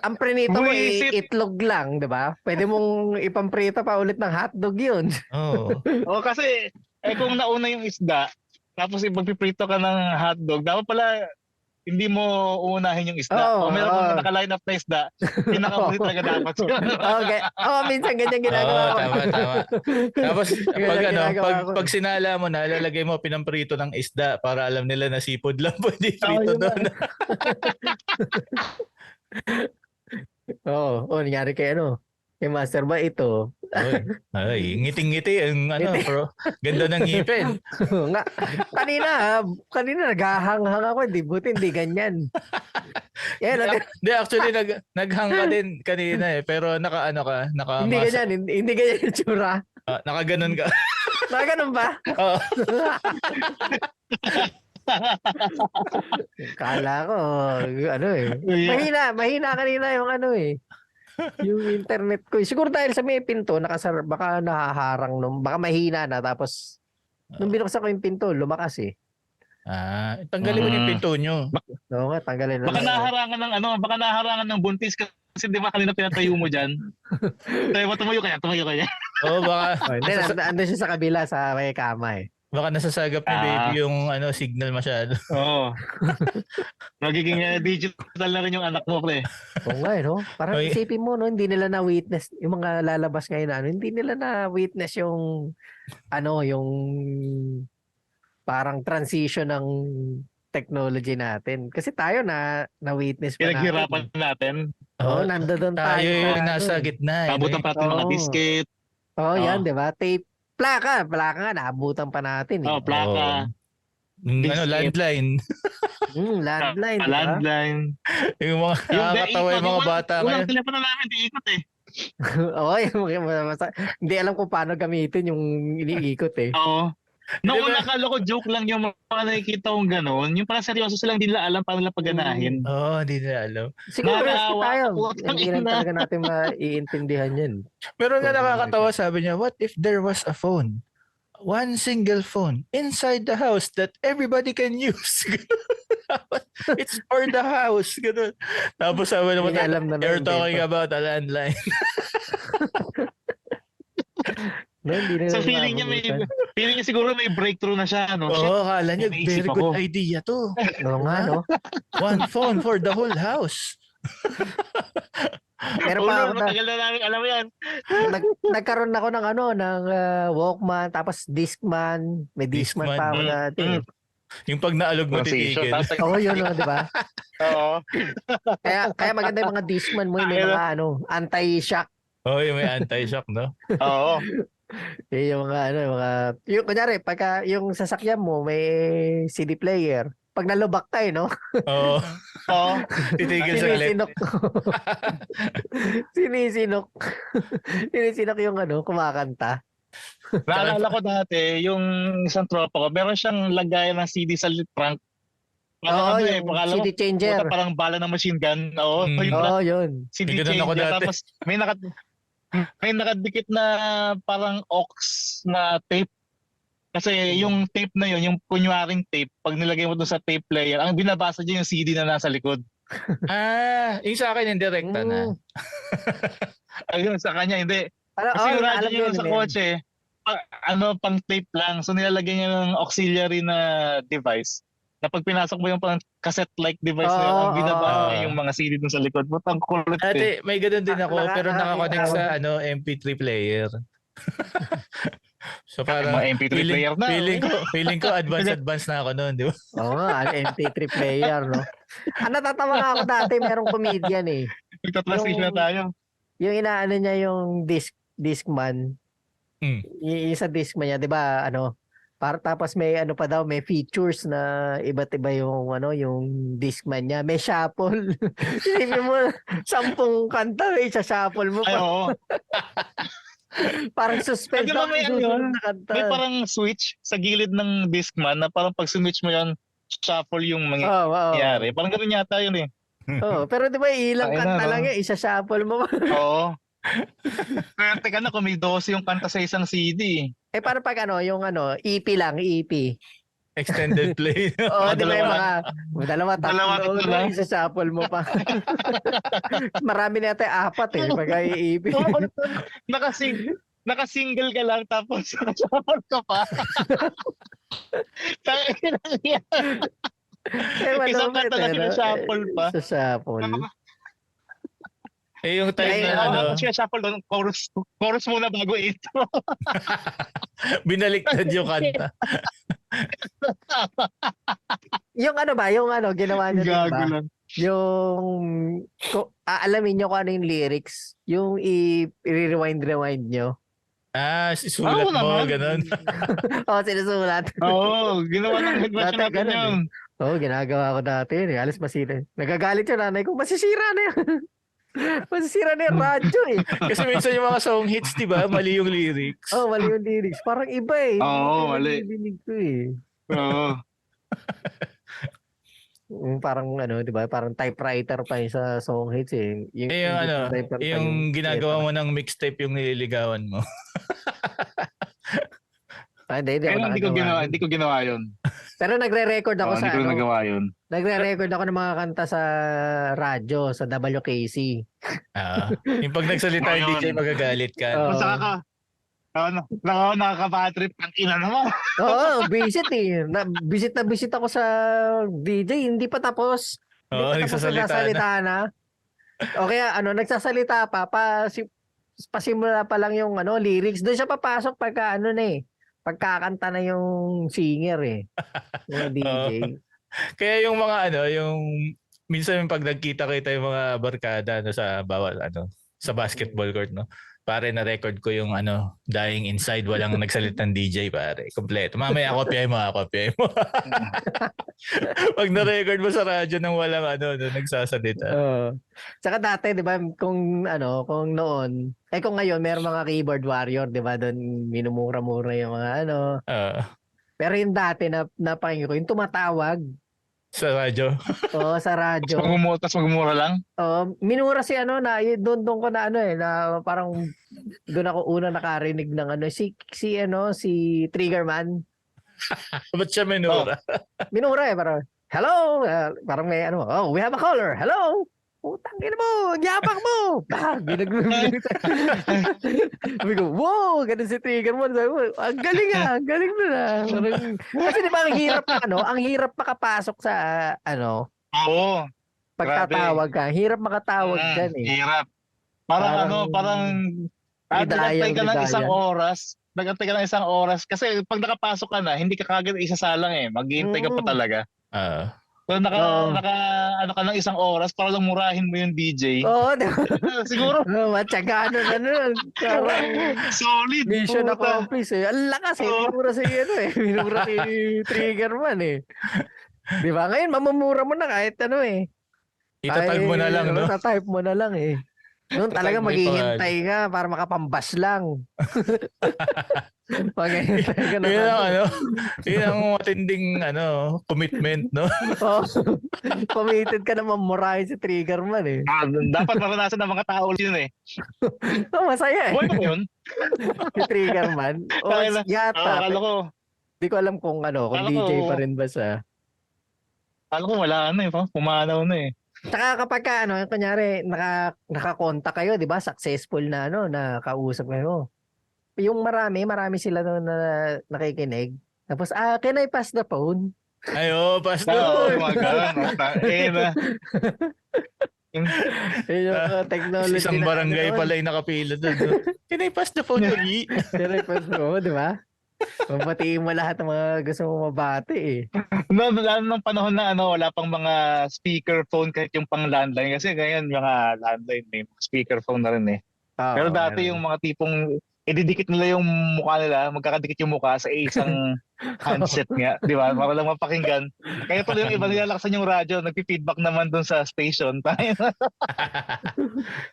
ang prinito mo Buisit. itlog lang, 'di ba? Pwede mong ipamprito pa ulit ng hotdog 'yun. Oo. O kasi, kung nauna yung isda, tapos ipagpiprito ka ng hotdog, dapat pala hindi mo uunahin yung isda. Oo, o meron oo. kang naka-line up na isda, pinakabuti talaga dapat yun. Okay. Minsan ganyan ginagawa Oo, ko. tama. Tapos pag Ganyan ginagawa ko. pag sinala mo na, lalagay mo pinamprito ng isda para alam nila na seafood lang pwede Oo, prito yun doon. Nangyari kay kay Master ba ito? Ay, ngiting-ngiti ang ganda ng ngipin. Nga, kanina naghahanghang ako, buti hindi ganyan. Yan, Hindi, actually naghang ka din kanina eh, pero hindi ganyan, hindi ganyan yung tsura. nakaganon ka. Ganun ba? Oo. Kala ko, mahina kanina yung yung internet ko. Siguro dahil sa may pinto, baka nahaharang baka mahina na, tapos nung binuksan ko yung pinto, lumakas eh. Tanggalin mo yung pinto nyo. Oo nga, tanggalin na. Baka naharangan ng buntis kasi di ba kanina pinatayo mo dyan? Tumayo kaya. Oo, baka Hindi, andun siya sa kabila sa may kama eh. baka nasasagap ni baby yung signal masyado. Oo. Magiging digital na rin yung anak mo, pre. Oo nga no? Parang Oy. isipin mo, hindi nila na-witness, yung mga lalabas ngayon hindi nila na-witness yung yung parang transition ng technology natin. Kasi tayo na-witness pa natin. Pinaghirapan natin. Oo, nandoon tayo. Tayo yung nasa gitna. Abutan pa natin mga Oo. disket. Yan, di ba? Tape. Plaka nga, naabutan pa natin eh. Plaka. Landline. Landline, di ba? Landline. Yung mga nakakatawa yung mga bata ngayon. ngayon. Unang telepono namin, di ikot eh. Hindi alam kung paano gamitin yung iniikot eh. Oo. Noong Di ba? una akala ko joke lang yung mga nakikita kong gano'n. Yung parang seryoso silang hindi nila alam paano nila paganahin. Oo, hindi nila alam. Siguro Nakakaawa tayo. ako. Hindi lang talaga natin maiintindihan yan. Pero nga nakakatawa, sabi niya, what if there was a phone? One single phone inside the house that everybody can use. It's for the house. Ganun. Tapos sabi naman, Hindi alam na you're ng talking invento. about a landline. Hindi na So nila feeling maabutan. niya siguro may breakthrough na siya, no? Oo, kala niya, May very naisip good ako. idea to. Oo nga, no? One phone for the whole house. Pero pa ako matagal na namin alam yan. nagkaroon ako ng ng Walkman, tapos Discman. May Discman Discman. pa ako dati. Yung pag naalog mo, titigil. Oo, yun, di ba? Oo. Kaya maganda yung mga Discman mo, yung may mga anti-shock. Oo, yung may anti-shock, no? Oo. Yung mga yung kunyari pagka yung sasakyan mo may CD player, pag nalubak ka no? Oo, Oo. titigil sa ulit. Sinisinok. Sinisinok yung kumakanta. Naalala ko dati, yung isang tropa ko, meron siyang lagayan ng CD sa trunk. Oo, Parang yung pakala mo, CD changer. puta, parang bala ng machine gun. Oo, Mm. yung Oo, yun. CD May ganun ako changer. dati. Tapos may nakadikit na parang aux na tape. Kasi yung tape na yun, yung kunwaring tape, pag nilagay mo doon sa tape player, ang binabasa dyan yung CD na nasa likod. Yung sa akin, indirekta na. Ayun, sa kanya, hindi. Alam, Kasi yung radyo alam niya yun, sa yun. kotse, pang tape lang. So nilalagay niya ng auxiliary na device. Na pag pinasok mo yung pang cassette-like device na yun, ang binabasa oo. niya yung mga CD dun sa likod. Putang kulit eh. Ate, may ganun din ako, pero nakakonect Nakaka- sa MP3 player. So parang Mga MP3 player na. feeling ko advance na ako noon, di ba? Oo nga, MP3 player, no? Natatawa nga ako dati, merong comedian eh. Nagtatranslation na tayo. Yung inaano niya yung Discman. Yung sa Discman niya, 'di ba? Tapos may pa daw, may features na iba't iba yung yung Discman niya. May shuffle. Isipin mo, 10 kanta, isa-shuffle mo Ay, pa. oo. Parang suspend Di ba may susunod na kanta. May parang switch sa gilid ng Discman na parang pag switch mo yan, shuffle yung mangyayari. Parang gano'n yata yun eh. Pero 'di ba ilang Ay, kanta no. lang yan, isa-shuffle mo. Oo. Pero teka na, kung may 12 yung kanta sa isang CD. Para pag yung EP lang, EP. Extended play. Oo, di ba yung mga Dalawa, tatlo tatlo na lang. isa-shuffle mo pa. Marami na yata 4 eh, pag EP. Naka-single ka lang tapos shuffle ka pa. Isang kanta lang shuffle pa. Sa shuffle. Yung time Ay, na shuffle doon, chorus muna bago intro. binaliktad yung kanta. Yung ginawa niya Gago diba? lang. Yung aalamin niyo kung ano yung lyrics, yung i-rewind nyo. Sulat mo, naman. ganun. Sinusulat. Oo, ginawa ng headband Dati natin ganun yun. Ginagawa ko dati yun. Alas masira. Nagagalit yung nanay ko, masisira na yan. Masisira na yung radyo eh. Kasi minsan yung mga song hits, di ba? Mali yung lyrics. Mali yung lyrics. Parang iba eh. Oo, mali. Nadidinig ko eh. Oo. Parang di ba? Parang typewriter pa yung sa song hits eh. Yung ginagawa mo ng mixtape yung nililigawan mo. Hindi ko ginawa yun. Pero nagre-record ako Hindi ko nagawa yun. Nagre-record ako ng mga kanta sa radyo, sa WKC. Yung pag nagsalita yung DJ, magagalit ka. Kung saka ka, nakaka-bad trip, ang ina naman. Oo, visit eh. Visit ako sa DJ, hindi pa tapos. Nagsasalita na. O kaya nagsasalita pa, pasimula pa lang yung lyrics. Doon siya papasok pagka pagkakanta na yung singer eh. Yung DJ. Kaya yung mga yung minsan yung pag nagkita-kita yung mga barkada sa bawat sa basketball court, no. Pare, na record ko yung Dying Inside, walang nagsalitang DJ, pare. Kompleto. Mamaya kopyahin mo. Pag na-record mo sa radyo nang walang nagsasalita. Tsaka dati, 'di ba, kung noon, kung ngayon meron mga keyboard warrior, 'di ba, doon minumura-mura yung mga Pero yung dati na napakinggan ko, yung tumatawag sa radyo. Sa radyo. Tapos magmumura lang? Minura si doon ko na na parang doon ako una nakarinig ng si Triggerman. Ba't siya minura? Minura parang, hello! Parang may we have a caller. Hello! Putang ina mo! Yabang mo! Sabi ko, wow! Ganun si Triggerman. Sabi ko, ang galing ang galing na. Kasi di ba ang hirap makapasok sa Oo. pagtatawag ka. Hirap makatawag dyan eh. Hirap. Parang nagantay ka ng isang oras. Nagantay ka ng isang oras. Kasi pag nakapasok ka na, hindi ka kagad isasalang eh. Maghihintay ka pa talaga. So naka ka ng isang oras para lang murahin mo yung DJ. Oo, siguro. Matyaga Solid. Mission accomplished eh. Ang lakas eh. Minura si Minura si Triggerman eh. Di ba? Ngayon, mamamura mo na kahit Itatype mo na lang, no? Itatype mo na lang eh. Noon talaga maghihintay ka para makapambas lang. Maghihintay ka na. Yun ang matinding commitment, no? Committed ka na mamurahin si Triggerman eh. Dapat maranasan ng mga tao yun eh. Masaya eh. Buhay ba yun? Si Triggerman. Yata. Akala ko. Di ko alam kung kung DJ pa rin ba siya. Akala ko wala pumanaw na eh. Saka kapag kunyari, nakakontak kayo, di ba? Successful na, na kausap kayo. Yung marami sila na nakikinig. Tapos, can I pass the phone? Ay, pass the phone. Yung technology isang barangay pala yung nakapila doon. Can I pass the phone to Yi? Request mo, di ba? Mabatiin mo lahat ng mga gusto mo mabati eh. No, lalo nung panahon na wala pang mga speakerphone kahit yung pang landline. Kasi ngayon mga landline may speakerphone na rin eh. Oo, Pero dati meron. yung mga tipong ididikit nila yung mukha nila, magkakadikit yung mukha sa isang handset nga, di ba? Para lang mapakinggan. Kaya tuloy yung iba nilalaksan yung radyo, nagpi-feedback naman dun sa station.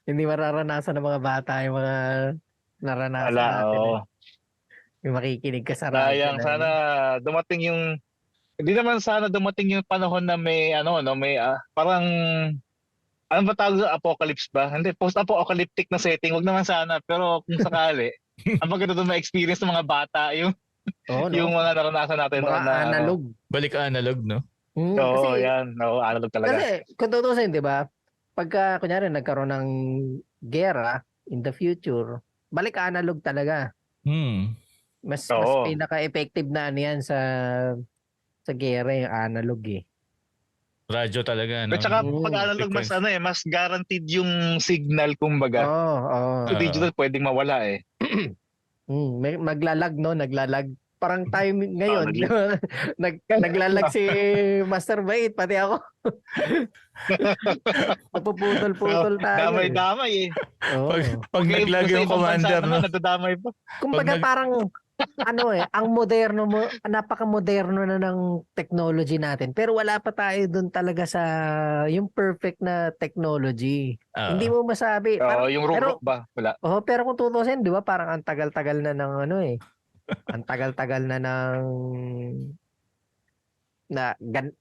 Hindi mararanasan ng mga bata yung mga naranasan Ala, natin. oo. Yung makikinig ka sa radyo. Sayang, na sana dumating yung hindi naman sana dumating yung panahon na may may parang ano ba tawag sa apocalypse ba? Hindi, post-apocalyptic na setting. Wag naman sana, pero kung sakali, ang maganda doon ma-experience ng mga bata yung Oo, no? yung mga naranasan natin Mga noon na analog. Balik analog, no? Oo, Kasi, yan. Oo, analog talaga. kasi kung tutusin, di ba? Pagka, kunyari, nagkaroon ng gera in the future, balik analog talaga. Mas Oo. pinaka-effective na ano yan sa gera yung analog eh. Radyo talaga, no? At saka Mm. pag analog mas Frequency. mas guaranteed yung signal kumbaga. Oo. Sa digital pwedeng mawala eh. May maglalag, no? Naglalag. Parang tayo ngayon. naglag. Naglalag si Master Bait, pati ako. Napuputol-putol tayo. Damay-damay eh. Oo. Pag naglag yung commander, no? Nadadamay pa. Kumbaga parang ang moderno mo, napaka-moderno na ng technology natin. Pero wala pa tayo doon talaga sa yung perfect na technology. Hindi mo masabi. Oo, yung rook ba? Wala. Pero kung tutusin, 'di ba, parang ang tagal-tagal na ng ang tagal-tagal na ng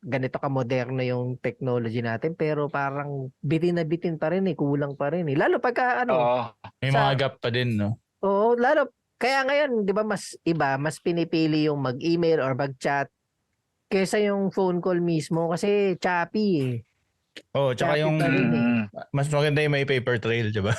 ganito ka moderno yung technology natin, pero parang bitin na bitin pa rin kulang pa rin Lalo pagka Oo. May mga gap pa din, no? Oo, lalo kaya ngayon, 'di ba, mas pinipili yung mag-email or mag-chat kaysa yung phone call mismo kasi choppy eh. Oh, tsaka Choppy yung pa rin mas maganda yung may paper trail, 'di ba?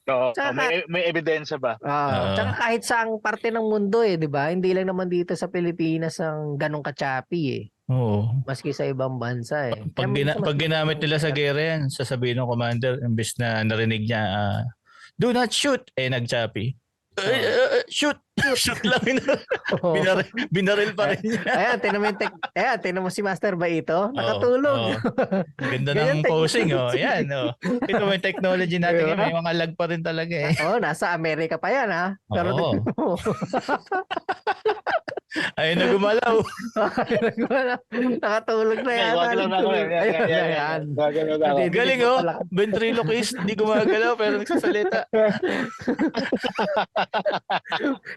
Oo, Tsaka, may ebidensya ba? Tsaka kahit saang parte ng mundo 'di ba? Hindi lang naman dito sa Pilipinas ang ganong ka-choppy Oo. Maski sa ibang bansa Pag ginamit nila sa gera yan, sasabihin ng commander, imbes na narinig niya, do not shoot, nag-choppy. Shoot! Shoot lang. Binaril pa rin niya. Ayan, tinan mo si Master Baito, nakatulog. Ganda ng posing, Yan, Ito may technology natin, may mga lag pa rin talaga eh. Nasa Amerika pa yan, ha? Pero ayun na gumalaw. Nakatulog na yan. Ayan. Galing, ventriloquist, di gumagalaw pero nagsasalita.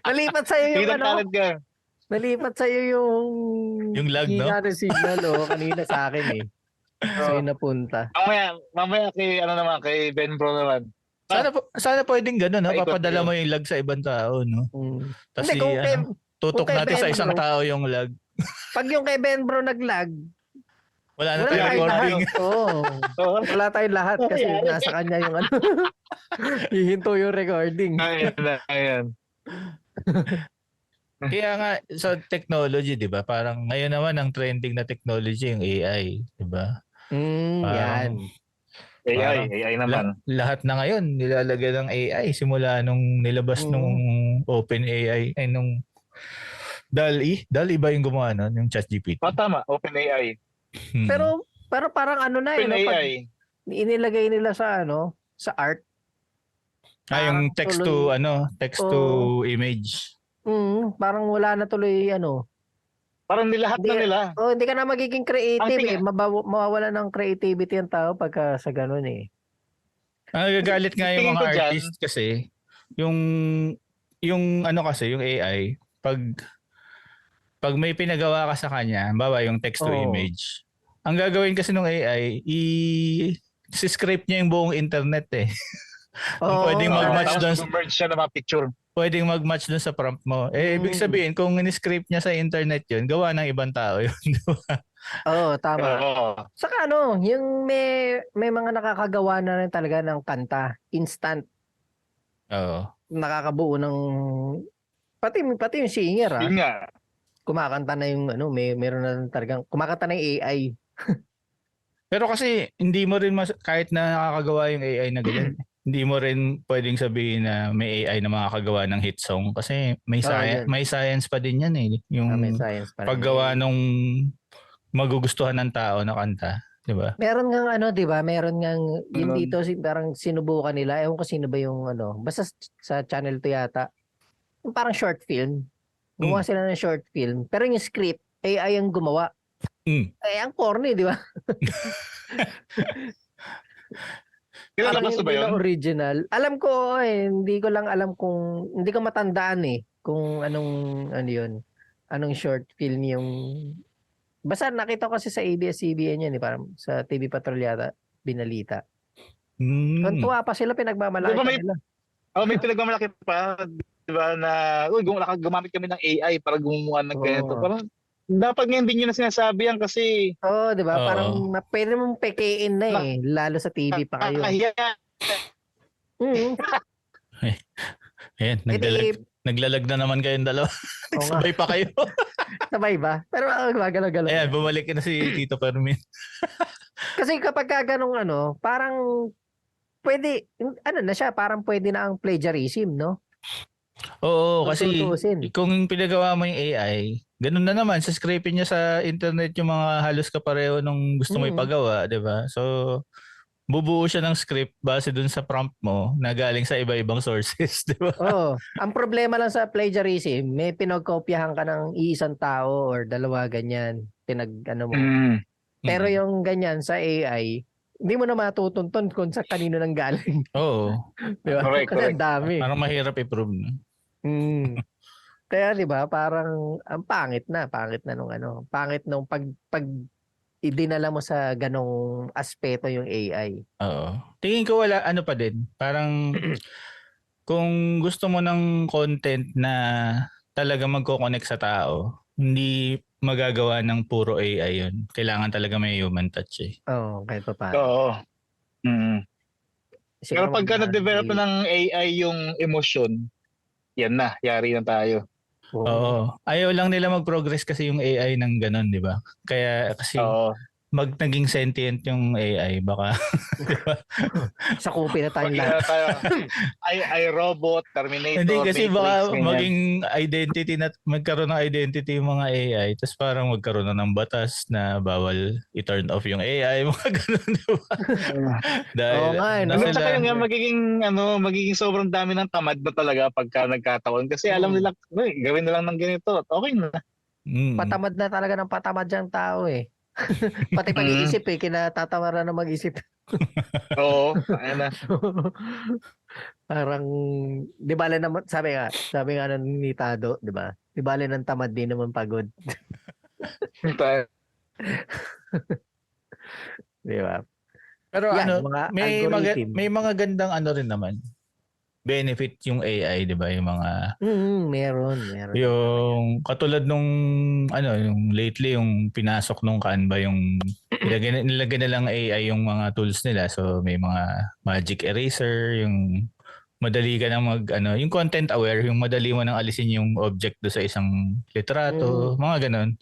Nalipat sa'yo yung Nalipat sa'yo yung lag, no? hina ng signal, kanina sa akin Sa'yo napunta. Mamaya kay Ben Bro naman. Sana pwedeng gano'n, no? Papadala mo yung lag sa ibang tao, no? Tapos tutok natin sa isang tao yung lag. Pag yung kay Ben Bro nag-lag, wala na tayong recording. Wala tayong lahat kasi nasa kanya yung hihinto yung recording. Ayan. Kaya nga, sa technology, di ba? Parang ngayon naman ang trending na technology yung AI, di ba? Yan. AI naman. Lahat na ngayon nilalagyan ng AI simula nung nilabas nung OpenAI ay nung DALL-E ba yung gumawa nun? Yung ChatGPT. Tama, OpenAI. Pero parang OpenAI. Inilagay nila sa sa art. Yung text to image. Parang wala na tuloy Parang nilahat na nila. Hindi ka na magiging creative mawawala ng creativity ang tao pagka sa ganun Nagagalit nga yung mga artist kasi yung kasi yung AI pag may pinagawa ka sa kanya, halimbawa yung text to image. Ang gagawin kasi ng AI, i-script niya yung buong internet Pwedeng mag-match doon. Merge siya ng mga picture. Pwedeng mag-match doon sa prompt mo. Ibig sabihin, kung in-script niya sa internet yun, gawa ng ibang tao yun. Tama. Saka yung may mga nakakagawa na rin talaga ng kanta. Instant. Nakakabuo ng pati yung singer Yun nga. Kumakanta na yung meron na talagang kumakanta na yung AI. Pero kasi hindi mo rin kahit na nakakagawa yung AI na ganyan. hindi mo rin pwedeng sabihin na may AI na makakagawa ng hit song kasi yun. may science pa din yan eh. Yung May science pa rin. paggawa nung magugustuhan ng tao na kanta, 'di ba? Meron ngang ano, 'di ba? Meron ngang yun dito parang sinubukan nila. Ewan ko sino ba yung ano. Basta sa Channel 2 yata. Yung parang short film. Gumawa sila ng short film. Pero yung script, AI ang gumawa. Eh, ang corny, di ba? Kilala ba ba yun? Original. Alam ko hindi ko lang alam hindi ko matandaan kung anong ano yun. Anong short film yung basta nakita ko kasi sa ABS-CBN yan parang sa TV Patrol yata binalita. Tuwa pa sila, pinagmamalaki pa nila. May pinagmamalaki pa, di ba, na gumamit kami ng AI para gumawa ng ganito. Parang dapat ngayon din yun na sinasabi yan kasi di ba? Parang pwede mong pekein na lalo sa TV pa kayo. Ayan, naglalag na naman kayong dalawa. Sabay pa kayo. Sabay ba? Pero gumagalaw-galaw. Ayan, bumalik na si Tito Fermin. Kasi kapag ganong parang pwede, na siya, parang pwede na ang plagiarism, no? Oo, kasi kung pinagawa mo yung AI, ganun na naman, sa scraping niya sa internet yung mga halos kapareho nung gusto mo ipagawa, di ba? So, bubuo siya ng script base dun sa prompt mo na galing sa iba-ibang sources, di ba? Oo. Ang problema lang sa plagiarism, may pinagkopyahan ka ng iisang tao or dalawa ganyan, mo. Pero yung ganyan sa AI, hindi mo na matutuntun kung sa kanino nang galing. Oo. Diba? Kasi ang dami. Parang mahirap i-prove. Kaya 'di ba, parang ang pangit na nung pangit nung pag idinala mo sa ganong aspeto yung AI. Oo. Tingin ko wala pa din. Parang kung gusto mo ng content na talaga magko-connect sa tao, hindi magagawa ng puro AI yun. Kailangan talaga may human touch Oo, kahit pa paano. Oo. Pero pagka na-develop ng AI yung emosyon, yan na, yari na tayo. Oo. Ayaw lang nila mag-progress kasi yung AI ng ganun, di ba? Kaya kasi naging sentient yung AI, baka. Diba? Sakupin na tayo lahat. Ay robot, Terminator. Hindi kasi Matrix, baka ganyan. maging identity na magkaroon ng identity yung mga AI, tapos parang magkaroon na ng batas na bawal i-turn off yung AI, mga ganun, di ba? Dahil saka yung magiging sobrang dami ng tamad na talaga pagka nagkataon kasi alam nila, gawin na lang ng ganito at okay na. Patamad na talaga ng patamad yung tao Pati pag-iisip kinatatamaran na mag-isip. Oo, ayun na. Parang di bale naman sabi nga ni Tado, di ba? Di bale ng tamad din naman pagod. Di ba? Pero may mga gandang rin naman. Benefit yung AI, di ba? Yung mga meron. Yung katulad nung yung lately yung pinasok nung Canva yung nilagay na lang AI yung mga tools nila. So may mga magic eraser, yung madali ka nang yung content aware, yung madali mo nang alisin yung object do sa isang litrato, mga ganun.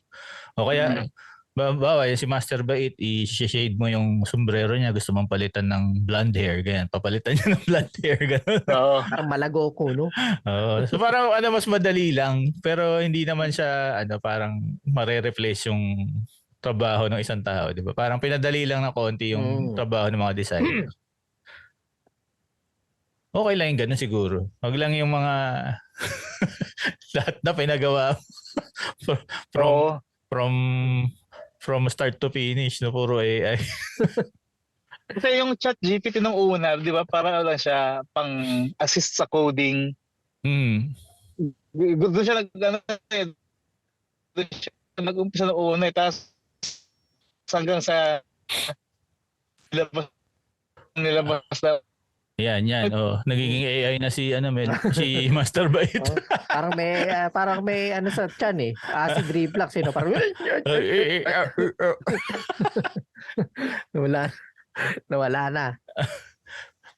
O kaya bawa si Master Bait, i-shade mo yung sombrero niya, gusto mong palitan ng blonde hair, ganyan, papalitan niya ng blonde hair, gano'n. Oo. Ang malago ko, no? Oo. So parang mas madali lang, pero hindi naman siya parang mare-replace yung trabaho ng isang tao, di ba? Parang pinadali lang na konti yung trabaho ng mga designer. Okay lang yung ganun siguro. Wag lang yung mga lahat na pinagawa from start to finish, no, puro AI. Kasi yung ChatGPT nung una, di ba, parang lang siya pang assist sa coding. Doon siya nag-umpisa nung una, tapos hanggang sa nilabas na. Yan. Nagiging AI na si si Master Bait. Parang may sa chan acid reflux parang nawala na.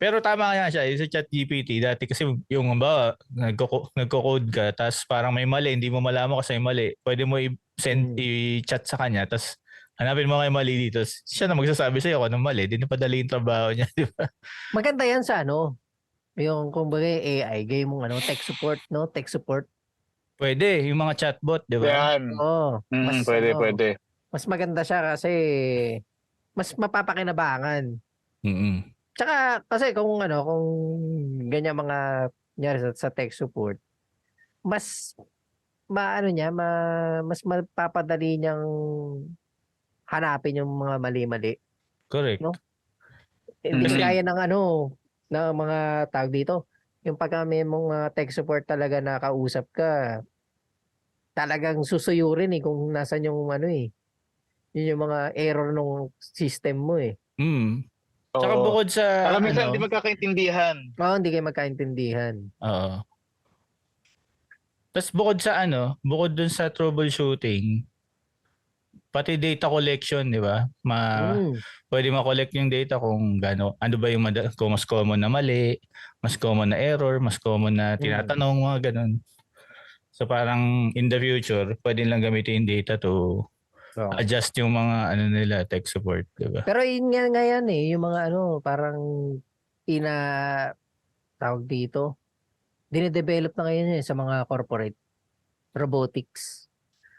Pero tama nga siya, yung sa ChatGPT dati kasi yung nagko-code ka tapos parang may mali, hindi mo malaman kasi may mali. Pwede mo i-chat sa kanya tapos Hanapin mo kayo mali dito. Siya na magsasabi sa'yo kung anong mali. Di na padali yung trabaho niya, di ba? Maganda yan sa ano, yung kumbaga AI, gaya mong tech support, no? Tech support. Pwede, yung mga chatbot, di ba? Yan. Oo. Pwede. Mas maganda siya kasi mas mapapakinabangan. Mm-mm. Tsaka kasi kung ganyan mga kunyari sa tech support, mas mas mapapadali niyang hanapin yung mga mali-mali, Correct. no? Hindi Mhm. kaya ng ng mga tawag dito. Yung pagka may mga tech support talaga na kausap ka, talagang susuyurin kung nasan yung yun yung mga error ng system mo eh. Tsaka Oo. bukod sa, Saka minsan hindi magkakaintindihan. Oo, hindi kayo magkaintindihan. oo. Tapos bukod dun sa troubleshooting, pati data collection, di ba? Pwede ma-collect yung data kung ano ba yung kung mas common na mali, mas common na error, mas common na tinatanong, mga ganun. So parang in the future, pwede lang gamitin yung data to adjust yung mga nila, tech support, di ba? Pero yun nga ngayon yung mga parang tawag dito, dine-develop na ngayon sa mga corporate robotics.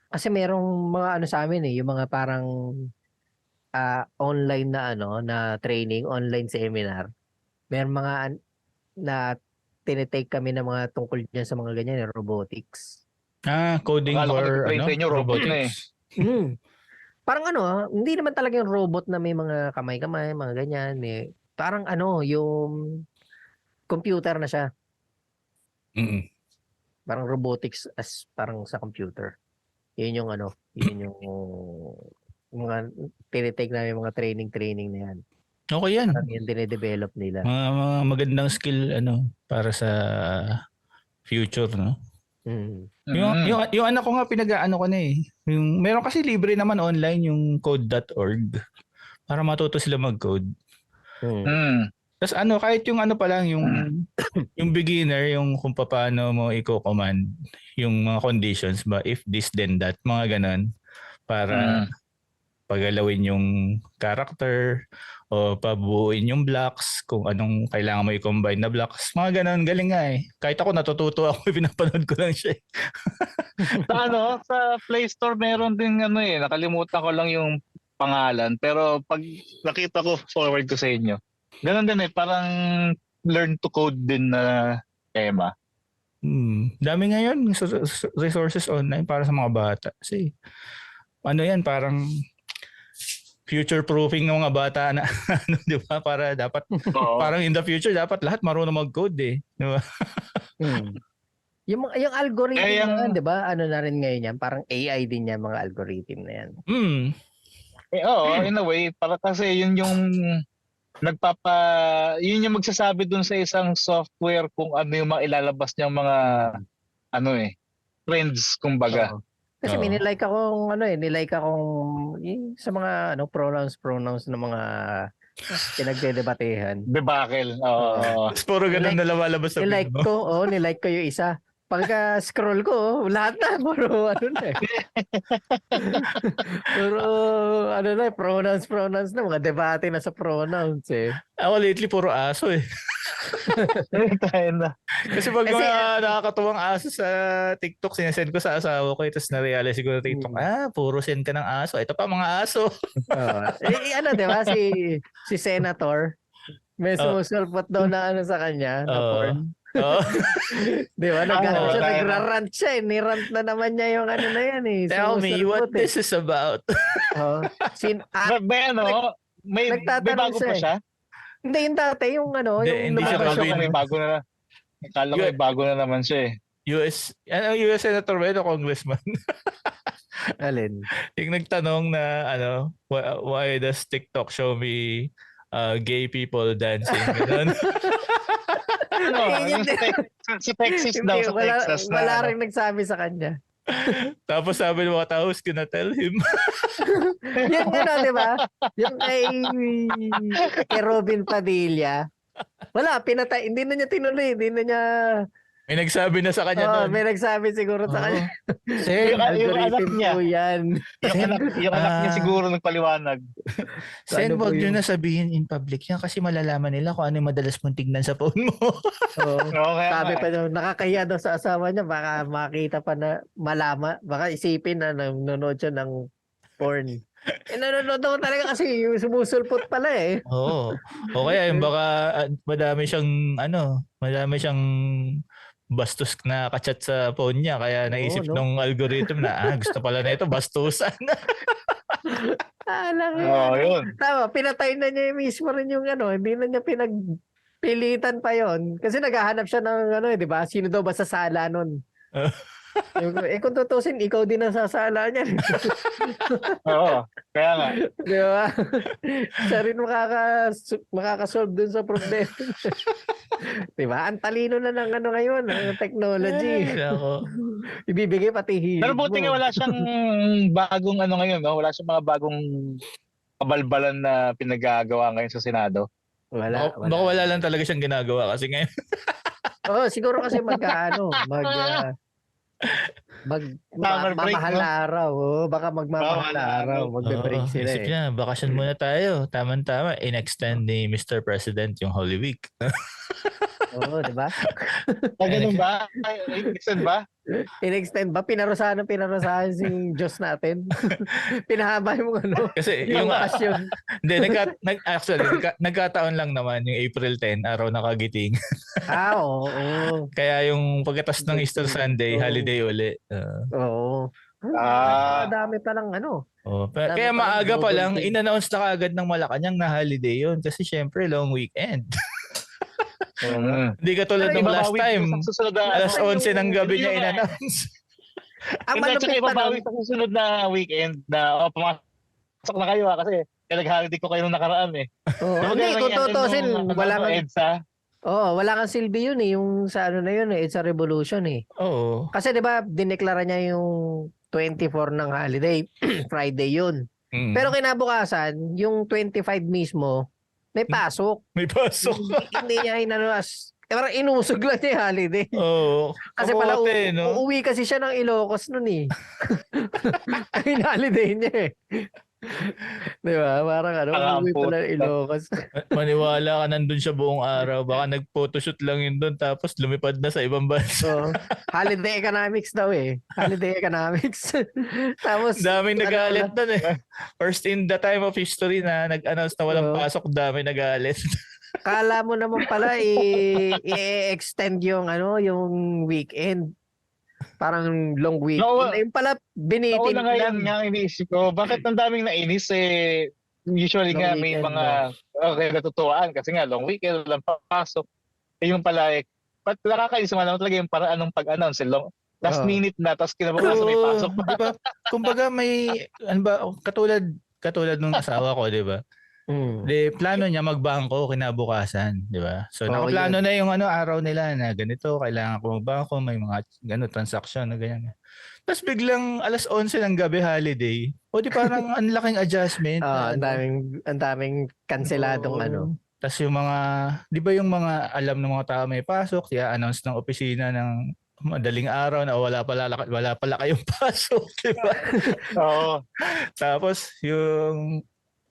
Kasi merong mga sa amin yung mga parang online na na training, online seminar. Meron mga na tinitake kami ng mga tungkol diyan sa mga ganyan, robotics. Coding Akala ko for nag-train sa inyo, robot na eh. robotics. Parang hindi naman talaga yung robot na may mga kamay-kamay, mga ganyan. Parang yung computer na siya. Mm-mm. Parang robotics as parang sa computer. Yun yung yun yung mga tinitake namin mga training na yan. Okay yan. Parang yung dine-develop nila. Mga magandang skill para sa future, no? Yung anak ko nga pinag-aano ko na eh. Meron kasi libre naman online yung code.org para matuto sila mag-code. Tapos kahit yung pa lang yung beginner, yung kung paano mo i-command yung mga conditions ba, if this then that, mga ganun, para pagalawin yung character o pabuuin yung blocks, kung anong kailangan mo i-combine na blocks, mga ganun. Galing nga eh. Kahit ako natututo ako, pinapanood ko lang siya eh. Sa Play Store meron din nakalimutan ko lang yung pangalan, pero pag nakita ko, forward ko sa inyo. Ganun din parang learn to code din na tema. Dami ngayon resources online para sa mga bata. Kasi yan, parang future proofing ng mga bata na di ba? Para dapat parang in the future dapat lahat marunong mag-code eh, di ba? Yung algorithm na, di ba? Na rin ngayon yan, parang AI din yan, mga algorithm na yan. In a way, para kasi yun yung yun yung magsasabi dun sa isang software kung ano yung mga ilalabas niyang mga trends kumbaga. Kasi may nilike akong sa mga pronouns ng mga pinagdedebatehan. Debacle. Tapos puro ganun na lumalabas sa feed mo. Nilike ko yung isa. Pagka scroll ko, lahat na puro pronouns na, mga debate na sa pronouns eh. Ako lately puro aso eh. Kasi pag mga nakakatuwang aso sa TikTok, sinasend ko sa asawa ko, tapos na-realize ko na TikTok, puro send ka ng aso. Ito pa mga aso. Diba? Si Senator, may sumusulpot daw na sa kanya, na porn. Di ba? Nagrarant siya eh. Nirant na naman niya yung na yan eh. Tell me what this is about. May bago pa siya? Hindi, yung dati, yung hindi siya may bago na. Akala ko may bago na naman siya eh. US Senator ba o Congressman? Alin? Yung nagtanong na why does TikTok show me gay people dancing? Sa Texas daw, sa Texas. Wala rin nagsabi sa kanya. Tapos sabi ng mga tao, who's gonna tell him? Yung di ba? Yung kay Robin Padilla. Wala, pinatay. Hindi na niya tinuloy. Hindi na niya May nagsabi na sa kanya Oo, doon. may nagsabi siguro sa kanya. Sen, Yung anak Algorithm niya. po yan. Yung anak niya siguro nagpaliwanag. Sen, Ano po wag nyo yung- na sabihin in public yan kasi malalaman nila kung ano yung madalas mong tignan sa phone mo. Oo. Oo, kaya Sabi nga pa niya, nakakahiya daw sa asawa niya, baka makita pa na malama, baka isipin na nanonood siya ng porn. Nanonood ako talaga kasi yung sumusulpot pala eh. Oo. O kaya yung baka madami siyang bastos na kachat sa phone niya kaya naisip no? nung algorithm na gusto pala na ito bastusan. Alam mo Oo, yun. Tama, pinatay na niya mismo rin yung hindi na niya pinagpilitan pa yon. Kasi naghahanap siya ng di ba? Sino daw ba sasala nun? Kung tutusin, ikaw din ang sasala niya. Oo, kaya nga. Di ba? Siya rin makakasolve dun sa problema. Di ba? Ang talino na ng ngayon, ng technology. Ako. Ibibigay pati hilig Pero buti nga mo. wala siyang bagong ngayon, no? Wala siyang mga bagong kabalbalan na pinagagawa ngayon sa Senado. Wala. Baka wala lang talaga siyang ginagawa kasi ngayon. Oo, siguro kasi Summer break, mamahal no? na araw. Baka magmamahal na araw. Magbe-break Oo, sila isip eh. niya, bakasyon muna tayo. Tama-tama, in-extend ni Mr. President yung Holy Week. Oo, di ba? Ganun ba? Extend ba? In-extend ba? Pinarusahan si Diyos natin. Pinahaba yung Kasi yung yung bakasyon. hindi nagkataon lang naman yung April 10, araw ng Kagiting. Oo. Kaya yung pagkatas ng Easter Sunday, Oo. holiday uli. Oo. Dami pa lang Kaya Dami maaga palang pa lang, double in-announce na kaagad ng Malacanang na holiday yun. Kasi syempre, long weekend. Hindi katulad Pero ng last ibabawi time. sa susunod na Alas 11 ng gabi Hindi niya yun, in-announce. Ang Hindi, tsaka malupit pa ibabawi nun. sa susunod na weekend na pumasok na kayo kasi nag-holiday ko kayo nung nakaraan eh. Hindi, kung tutusin, wala kang EDSA. wala kang silbi yun eh. Yung sa na yun eh. It's a revolution eh. Oo. Kasi di ba, dineklara niya yung 24 ng holiday. Friday yun. Mm. Pero kinabukasan, yung 25 mismo, may pasok. May pasok. Hindi niya parang inusog lang niya yung holiday. Oo. Kasi pala Kamote, no? uuwi kasi siya ng Ilocos nun eh. Ay, holiday niya eh. Di ba? Parang uuwi pala ng Ilocos. Maniwala ka nandun siya buong araw. Baka nag-photoshoot lang yun doon tapos lumipad na sa ibang bansa. So, holiday economics daw eh. Holiday economics. Tapos, Daming nagalit doon eh. First in the time of history na nag-announce na walang Oo. pasok, daming nagalit. kala mo naman pala i-extend yung weekend. Parang long weekend. Yung pala binitin Nauna nga yan nga iniisip ko. Bakit ang daming nainis eh? Usually Long nga may weekend, mga natutuwaan kasi nga long weekend, walang papasok. Eh yung pala ba't nakakainis naman talaga yung paraan ng pag-announce last minute na tapos kinabukasan may pasok pa. Di ba? Kumbaga katulad nung asawa ko, di ba? De, plano niya magbangko kinabukasan, di ba? So, nakaplano na yung araw nila na ganito, kailangan ko magbangko, may mga transaction na ganyan. Tapos biglang alas 11 ng gabi holiday. O di parang ang laking adjustment. Ang daming kanseladong Tapos yung mga, di ba yung mga alam ng mga tao may pasok, announce ng opisina ng madaling araw na wala pala kayong pasok, di ba? Oo. Tapos yung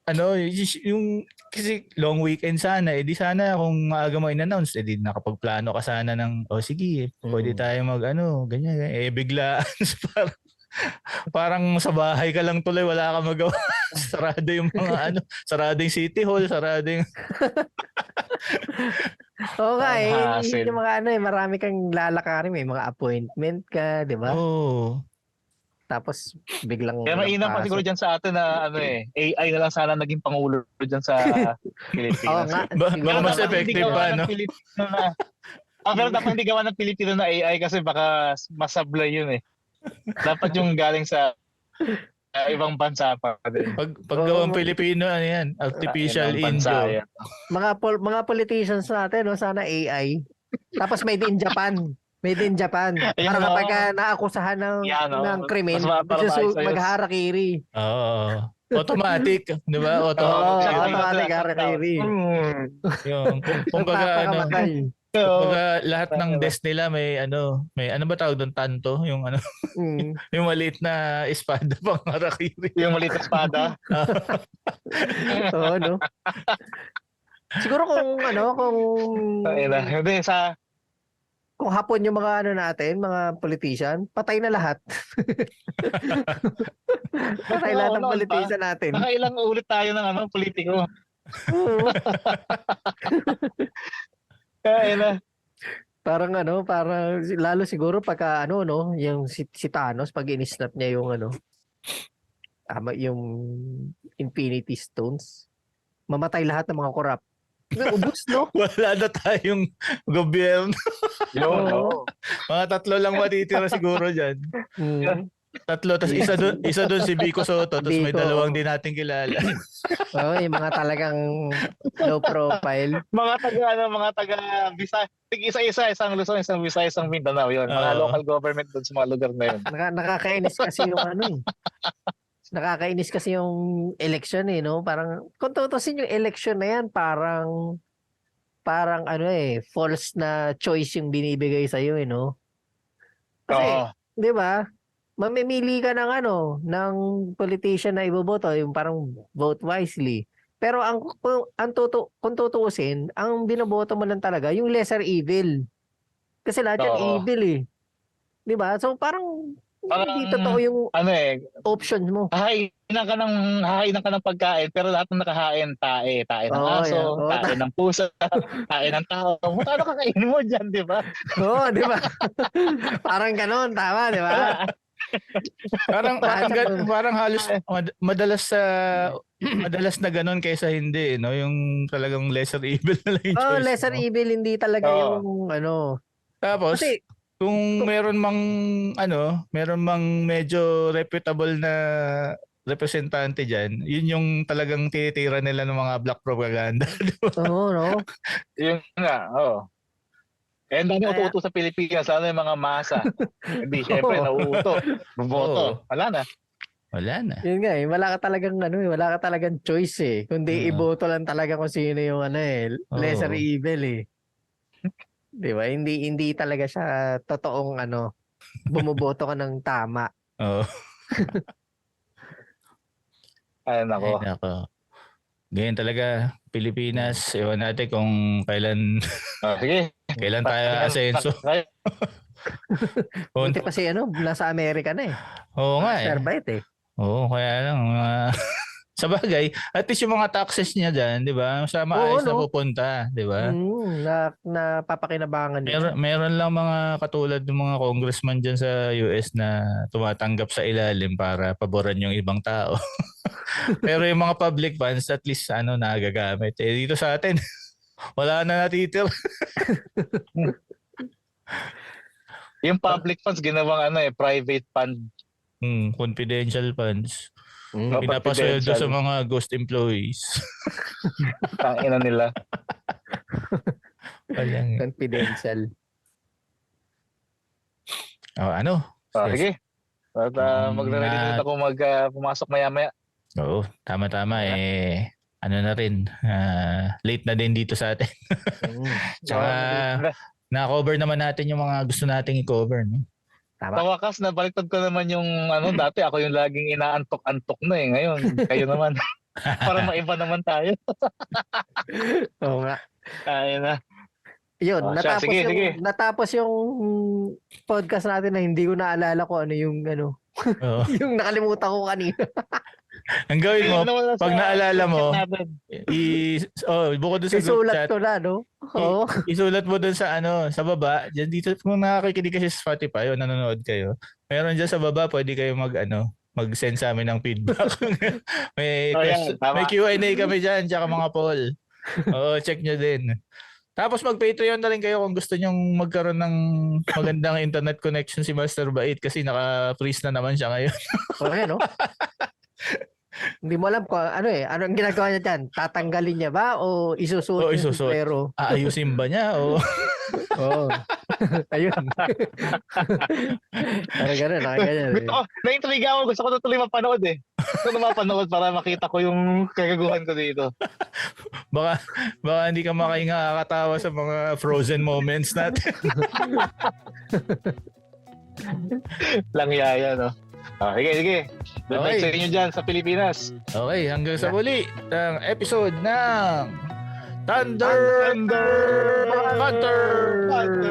kasi long weekend sana, di sana kung maaga mo in-announce, di nakapagplano ka sana ng, sige, pwede tayo ganyan. Biglaan, parang sa bahay ka lang tuloy, wala ka magawa. Sarado yung mga sarado yung City Hall, sarado yung... yung mga marami kang lalakarin, may mga appointment ka, di ba? Oo. Tapos biglang Kaya mainam pa siguro dyan sa atin na AI na lang sana naging pangulo dyan sa Pilipinas. Oo nga. Baka mas effective pa, no? Pero dapat hindi gawa ng Pilipino na AI kasi baka masablay yun eh. Dapat yung galing sa ibang bansa pa din. Pag gawang Pilipino, artificial injo. Mga politicians natin, sana AI. Tapos made in Japan. Made in Japan. Para kapag naakusahan ng krimen, magharakiri. Oo. Automatic, di ba? Automatic harakiri. Yung, kumbaga, Kumbaga lahat ng desk nila may ano ba tawag doon, tanto, yung ano, Mm. yung maliit na espada pang harakiri. Yung maliit na espada. Oo, no? Siguro Hindi, kung hapon yung mga natin, mga politician, patay na lahat. Patay lahat ng noon pa. politician natin. Nakailang ulit tayo ng politiko. Oo. Parang lalo siguro pagka yung si Thanos pag in-snap niya yung yung Infinity Stones, mamatay lahat ng mga korap. Ubus, no? Wala na tayong gobyerno. Yun, Oo. Mga 3 lang matitira siguro dyan. Mm. 3, tapos isa doon si Vico Soto, tapos may Vico. 2 din natin kilala. Oo, yung mga talagang low profile. mga taga Visayas, isa-isa, isang Luzon, isang Visayas, isang Mindanao, yun. Mga Oo. local government doon sa mga lugar na yun. Nakakainis kasi yung Nakakainis kasi yung election no? Parang kung tutusin yung election na yan, parang false na choice yung binibigay sa iyo no? Kasi, Oo. 'di ba? Mamimili ka ng politician na iboboto, yung parang vote wisely. Pero kung tutuusin, ang binoboto mo lang talaga yung lesser evil. Kasi lahat yan Oo. evil 'Di ba? So parang hindi totoo yung options mo. Hahainan ka ng pagkain, pero lahat ng nakahain, tae ng Oo, aso, yan. Oo, tae ng pusa, tae ng tao. Ano kakainin mo dyan, di ba? Oo, 'di ba? Parang ganoon, tama, 'di ba? Parang halos madalas na ganun kaysa hindi, no? Yung talagang lesser evil na lang yung choice. Lesser mo. evil hindi talaga yung Tapos Kasi kung meron mang medyo reputable na representante diyan, yun yung talagang tinitira nila ng mga black propaganda. Oo, no? Yun nga, oo. And dami uto-uto sa Pilipinas, yung mga masa. Hindi, syempre, nauuto. Boboto. Wala na. Wala na. Yun nga wala ka talagang choice kundi iboto lang talaga kung sino yung lesser evil 'Di ba? Hindi talaga siya totoong bumuboto ka ng tama. Oo. Ay, nako. Ganyan talaga, Pilipinas. Ewan natin kung kailan Sige. kailan tayo asenso. Buti pa nasa Amerika na Oo nga Serbite Oo, kaya lang. Sa bagay, at least yung mga taxes niya dyan, di ba? Sa maayos na pupunta, di ba? Napapakinabangan niya. Meron lang mga katulad ng mga congressman dyan sa US na tumatanggap sa ilalim para paboran yung ibang tao. Pero yung mga public funds, at least nagagamit. Dito sa atin, wala na natitira. Yung public funds, ginawang private fund. Confidential funds. Pinapasweldo sa mga ghost employees. Tangina nila. Confidential. Sige. At magre-ready na ako pumasok maya-maya. Oo, tama-tama na rin. Late na din dito sa atin. Tsaka na-cover naman natin yung mga gusto nating i-cover, no? Tama. Sa wakas, nabaliktad ko naman yung dati ako yung laging inaantok-antok na ngayon. Kayo naman. Para maiba naman tayo. Oo nga. Ayun na. Yun, natapos yung podcast natin na hindi ko naalala ko yung yung nakalimutan ko kanina. Ang gawin mo, pag naalala mo, bukod doon sa group isulat chat, ko na, no? isulat mo doon sa baba, dyan dito, kung nakakakinig kasi sa Spotify o nanonood kayo, meron dyan sa baba, pwede kayo mag-send sa amin ng feedback. may Q&A kami dyan, tsaka mga poll. Oo, check nyo din. Tapos mag-Patreon na rin kayo kung gusto nyong magkaroon ng magandang internet connection si Master Bait kasi naka-freeze na naman siya ngayon. Okay, no? Hindi mo alam kung ano ang ginagawa niya dyan? Tatanggalin niya ba o isusuot yung sombrero? Aayusin ba niya o? Oo. Ayun. Parang ganun. Na-intriga ako. Gusto ko na tuloy mapanood ko na mapanood para makita ko yung kagaguhan ko dito. Baka hindi ka makakatawa sa mga frozen moments natin. Langyaya, no? Sige. Good night Okay. sa inyo dyan sa Pilipinas. Okay, hanggang sa muli ng episode ng Thunder Thunder Hunter! Hunter!